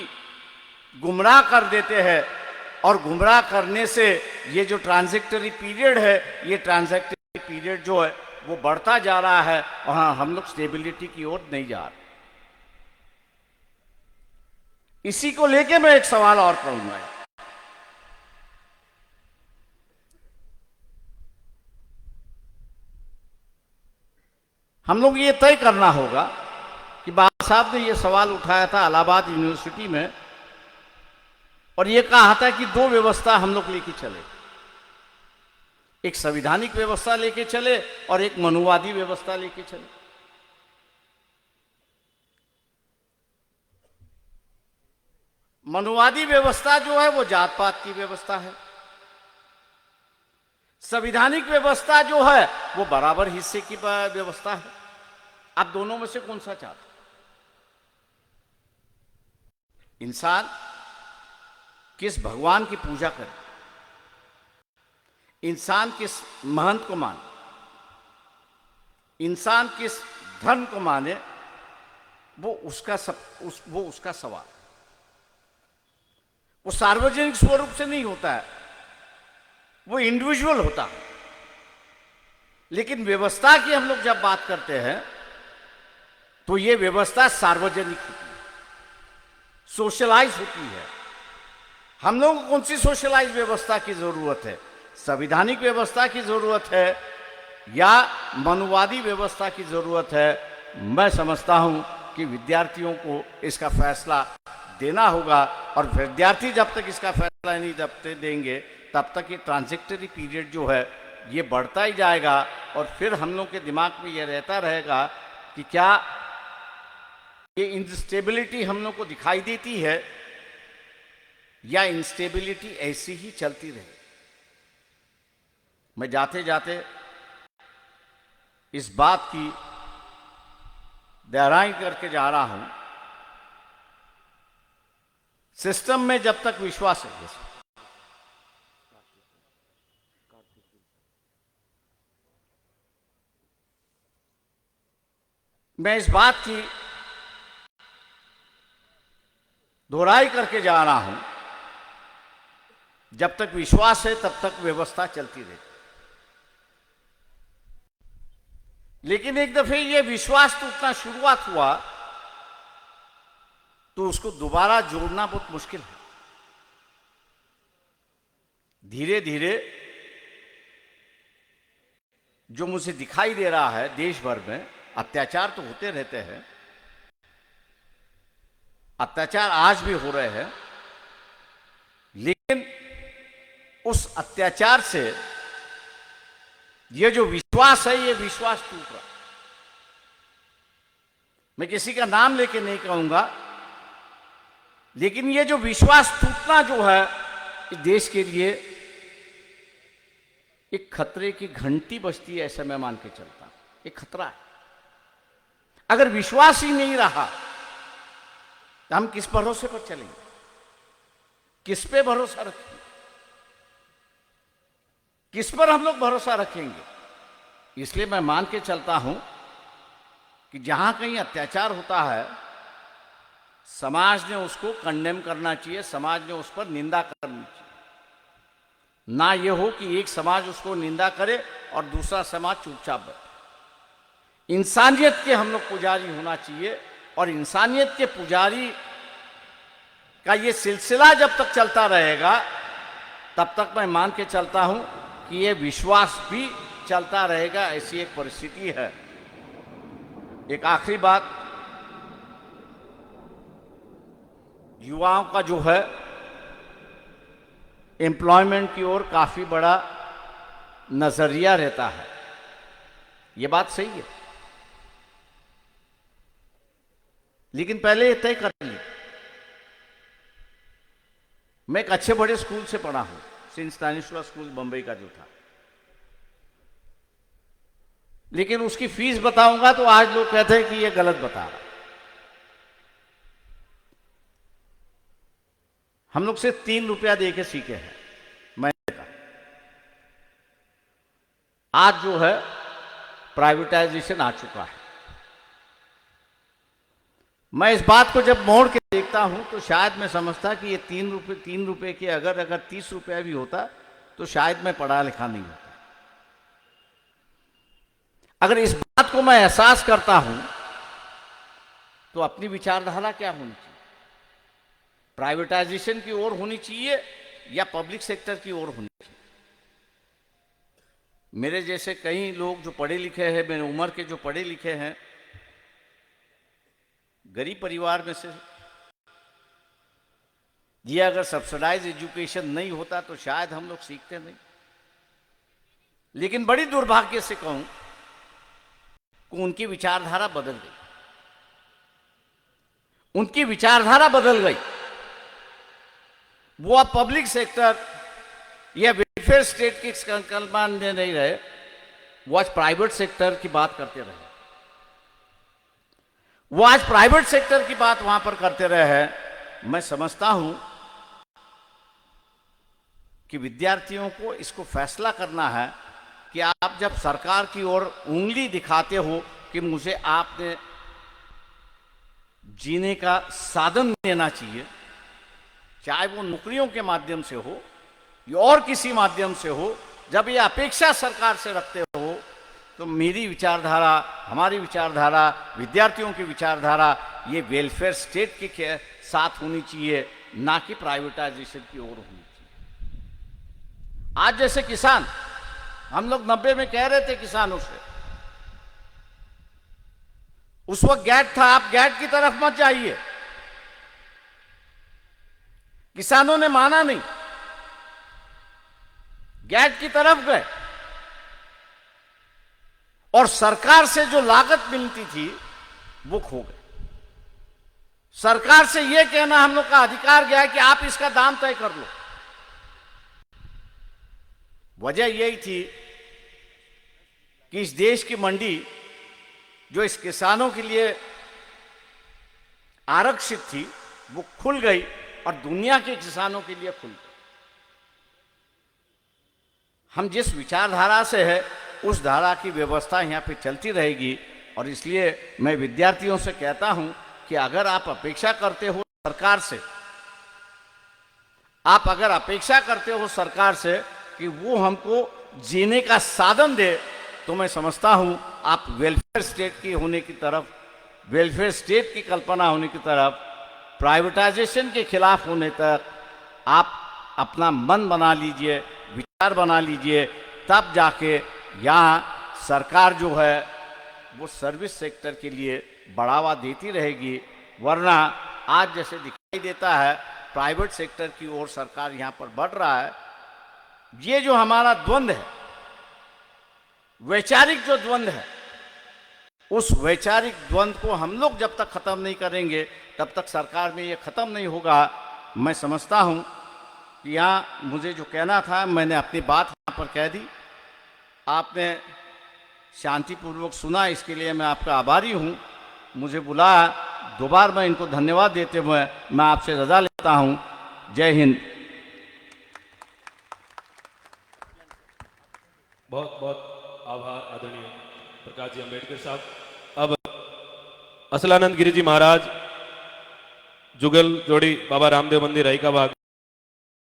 गुमराह कर देते हैं, और गुमराह करने से ये जो ट्रांजिटरी पीरियड है, ये ट्रांजिटरी पीरियड जो है वो बढ़ता जा रहा है, और हाँ, हम लोग स्टेबिलिटी की ओर नहीं जा रहे। इसी को लेके मैं एक सवाल और करूंगा। हम लोग ये तय करना होगा कि बाबा साहब ने ये सवाल उठाया था इलाहाबाद यूनिवर्सिटी में, और ये कहा था कि दो व्यवस्था हम लोग लेके चले, एक संवैधानिक व्यवस्था लेके चले और एक मनुवादी व्यवस्था लेके चले। मनुवादी व्यवस्था जो है वो जात पात की व्यवस्था है, संवैधानिक व्यवस्था जो है वो बराबर हिस्से की व्यवस्था है। आप दोनों में से कौन सा चाहते? इंसान किस भगवान की पूजा करे, इंसान किस महंत को माने, इंसान किस धर्म को माने, वो उसका सवाल। वो सार्वजनिक स्वरूप से नहीं होता है, वो इंडिविजुअल होता है। लेकिन व्यवस्था की हम लोग जब बात करते हैं तो ये व्यवस्था सार्वजनिक होती है, सोशलाइज होती है। हम लोगों को कौन सी सोशलाइज व्यवस्था की जरूरत है? संवैधानिक व्यवस्था की जरूरत है या मनुवादी व्यवस्था की जरूरत है? मैं समझता हूं कि विद्यार्थियों को इसका फैसला देना होगा, और विद्यार्थी जब तक इसका फैसला नहीं देंगे तब तक ये ट्रांजिटरी पीरियड जो है ये बढ़ता ही जाएगा। और फिर हम लोग के दिमाग में ये रहता रहेगा कि क्या ये इंस्टेबिलिटी हम लोग को दिखाई देती है या इंस्टेबिलिटी ऐसी ही चलती रहे। मैं जाते जाते इस बात की दोहराई करके जा रहा हूं, सिस्टम में जब तक विश्वास है, मैं इस बात की दोहराई करके जा रहा हूं, जब तक विश्वास है तब तक व्यवस्था चलती रहती। लेकिन एक दफे ये विश्वास टूटना शुरुआत हुआ तो उसको दोबारा जोड़ना बहुत मुश्किल है। धीरे धीरे जो मुझे दिखाई दे रहा है देश भर में, अत्याचार तो होते रहते हैं, अत्याचार आज भी हो रहे हैं, लेकिन उस अत्याचार से ये जो विश्वास है, ये विश्वास टूट रहा। मैं किसी का नाम लेके नहीं कहूंगा, लेकिन ये जो विश्वास टूटना जो है इस देश के लिए एक खतरे की घंटी बजती है, ऐसा मैं मान के चलता हूं। एक खतरा है। अगर विश्वास ही नहीं रहा तो हम किस भरोसे पर चलेंगे? किस पे भरोसा रखेंगे? किस पर हम लोग भरोसा रखेंगे? इसलिए मैं मान के चलता हूं कि जहां कहीं अत्याचार होता है, समाज ने उसको कंडेम करना चाहिए, समाज ने उस पर निंदा करनी चाहिए। ना ये हो कि एक समाज उसको निंदा करे और दूसरा समाज चुपचाप बैठे। इंसानियत के हम लोग पुजारी होना चाहिए, और इंसानियत के पुजारी का ये सिलसिला जब तक चलता रहेगा, तब तक मैं मान के चलता हूं कि ये विश्वास भी चलता रहेगा। ऐसी एक परिस्थिति है। एक आखिरी बात, युवाओं का जो है एम्प्लॉयमेंट की ओर काफी बड़ा नजरिया रहता है। ये बात सही है, लेकिन पहले ये तय कर ली। मैं एक अच्छे बड़े स्कूल से पढ़ा हूं, सेंट स्टैनिस्लॉस स्कूल बंबई का जो था, लेकिन उसकी फीस बताऊंगा तो आज लोग कहते हैं कि ये गलत बता रहा। हम लोग सिर्फ 3 रुपया दे के सीखे हैं महीने का। आज जो है प्राइवेटाइजेशन आ चुका है। मैं इस बात को जब मोड़ के देखता हूं तो शायद मैं समझता कि ये 3 रुपए के अगर 30 रुपया भी होता तो शायद मैं पढ़ा लिखा नहीं होता। अगर इस बात को मैं एहसास करता हूं तो अपनी विचारधारा क्या होनी चाहिए? प्राइवेटाइजेशन की ओर होनी चाहिए या पब्लिक सेक्टर की ओर होनी चाहिए? मेरे जैसे कई लोग जो पढ़े लिखे हैं, मेरे उम्र के जो पढ़े लिखे हैं, गरीब परिवार में से, ये अगर सब्सिडाइज एजुकेशन नहीं होता तो शायद हम लोग सीखते नहीं। लेकिन बड़ी दुर्भाग्य से कहूं कि उनकी विचारधारा बदल गई। उनकी विचारधारा बदल गई। वो अब पब्लिक सेक्टर या वेलफेयर स्टेट की संकल्पना में नहीं रहे, वो आज प्राइवेट सेक्टर की बात करते रहे। वो आज प्राइवेट सेक्टर की बात वहां पर करते रहे हैं। मैं समझता हूं कि विद्यार्थियों को इसको फैसला करना है कि आप जब सरकार की ओर उंगली दिखाते हो कि मुझे आपने जीने का साधन देना चाहिए, चाहे वो नौकरियों के माध्यम से हो या और किसी माध्यम से हो, जब ये अपेक्षा सरकार से रखते हो तो मेरी विचारधारा, हमारी विचारधारा, विद्यार्थियों की विचारधारा ये वेलफेयर स्टेट के साथ होनी चाहिए, ना कि प्राइवेटाइजेशन की ओर होनी चाहिए। आज जैसे किसान, हम लोग 90 में कह रहे थे किसानों से, उस वक्त गैट था, आप गैट की तरफ मत जाइए। किसानों ने माना नहीं, गैट की तरफ गए, और सरकार से जो लागत मिलती थी वो खो गई। सरकार से यह कहना हम लोग का अधिकार गया कि आप इसका दाम तय कर लो। वजह यही थी कि इस देश की मंडी जो इस किसानों के लिए आरक्षित थी वो खुल गई और दुनिया के किसानों के लिए खुल गई। हम जिस विचारधारा से है उस धारा की व्यवस्था यहाँ पे चलती रहेगी। और इसलिए मैं विद्यार्थियों से कहता हूं कि अगर आप अपेक्षा करते हो सरकार से, आप अगर अपेक्षा करते हो सरकार से कि वो हमको जीने का साधन दे, तो मैं समझता हूं आप वेलफेयर स्टेट की होने की तरफ, वेलफेयर स्टेट की कल्पना होने की तरफ, प्राइवेटाइजेशन के खिलाफ होने तक आप अपना मन बना लीजिए, विचार बना लीजिए, तब जाके यहाँ सरकार जो है वो सर्विस सेक्टर के लिए बढ़ावा देती रहेगी। वरना आज जैसे दिखाई देता है प्राइवेट सेक्टर की ओर सरकार यहाँ पर बढ़ रहा है। ये जो हमारा द्वंद्व है, वैचारिक जो द्वंद्व है, उस वैचारिक द्वंद्व को हम लोग जब तक खत्म नहीं करेंगे तब तक सरकार में ये खत्म नहीं होगा। मैं समझता हूँ कि यहाँ मुझे जो कहना था मैंने अपनी बात यहाँ पर कह दी। आपने शांतिपूर्वक सुना, इसके लिए मैं आपका आभारी हूँ। मुझे बुलाया, दोबारा मैं इनको धन्यवाद देते हुए मैं आपसे रजा लेता हूँ। जय हिंद। बहुत बहुत आभार आदरणीय प्रकाश जी अम्बेडकर साहब। अब असलानंद गिरी जी महाराज जुगल जोड़ी बाबा रामदेव मंदिर रही का बाग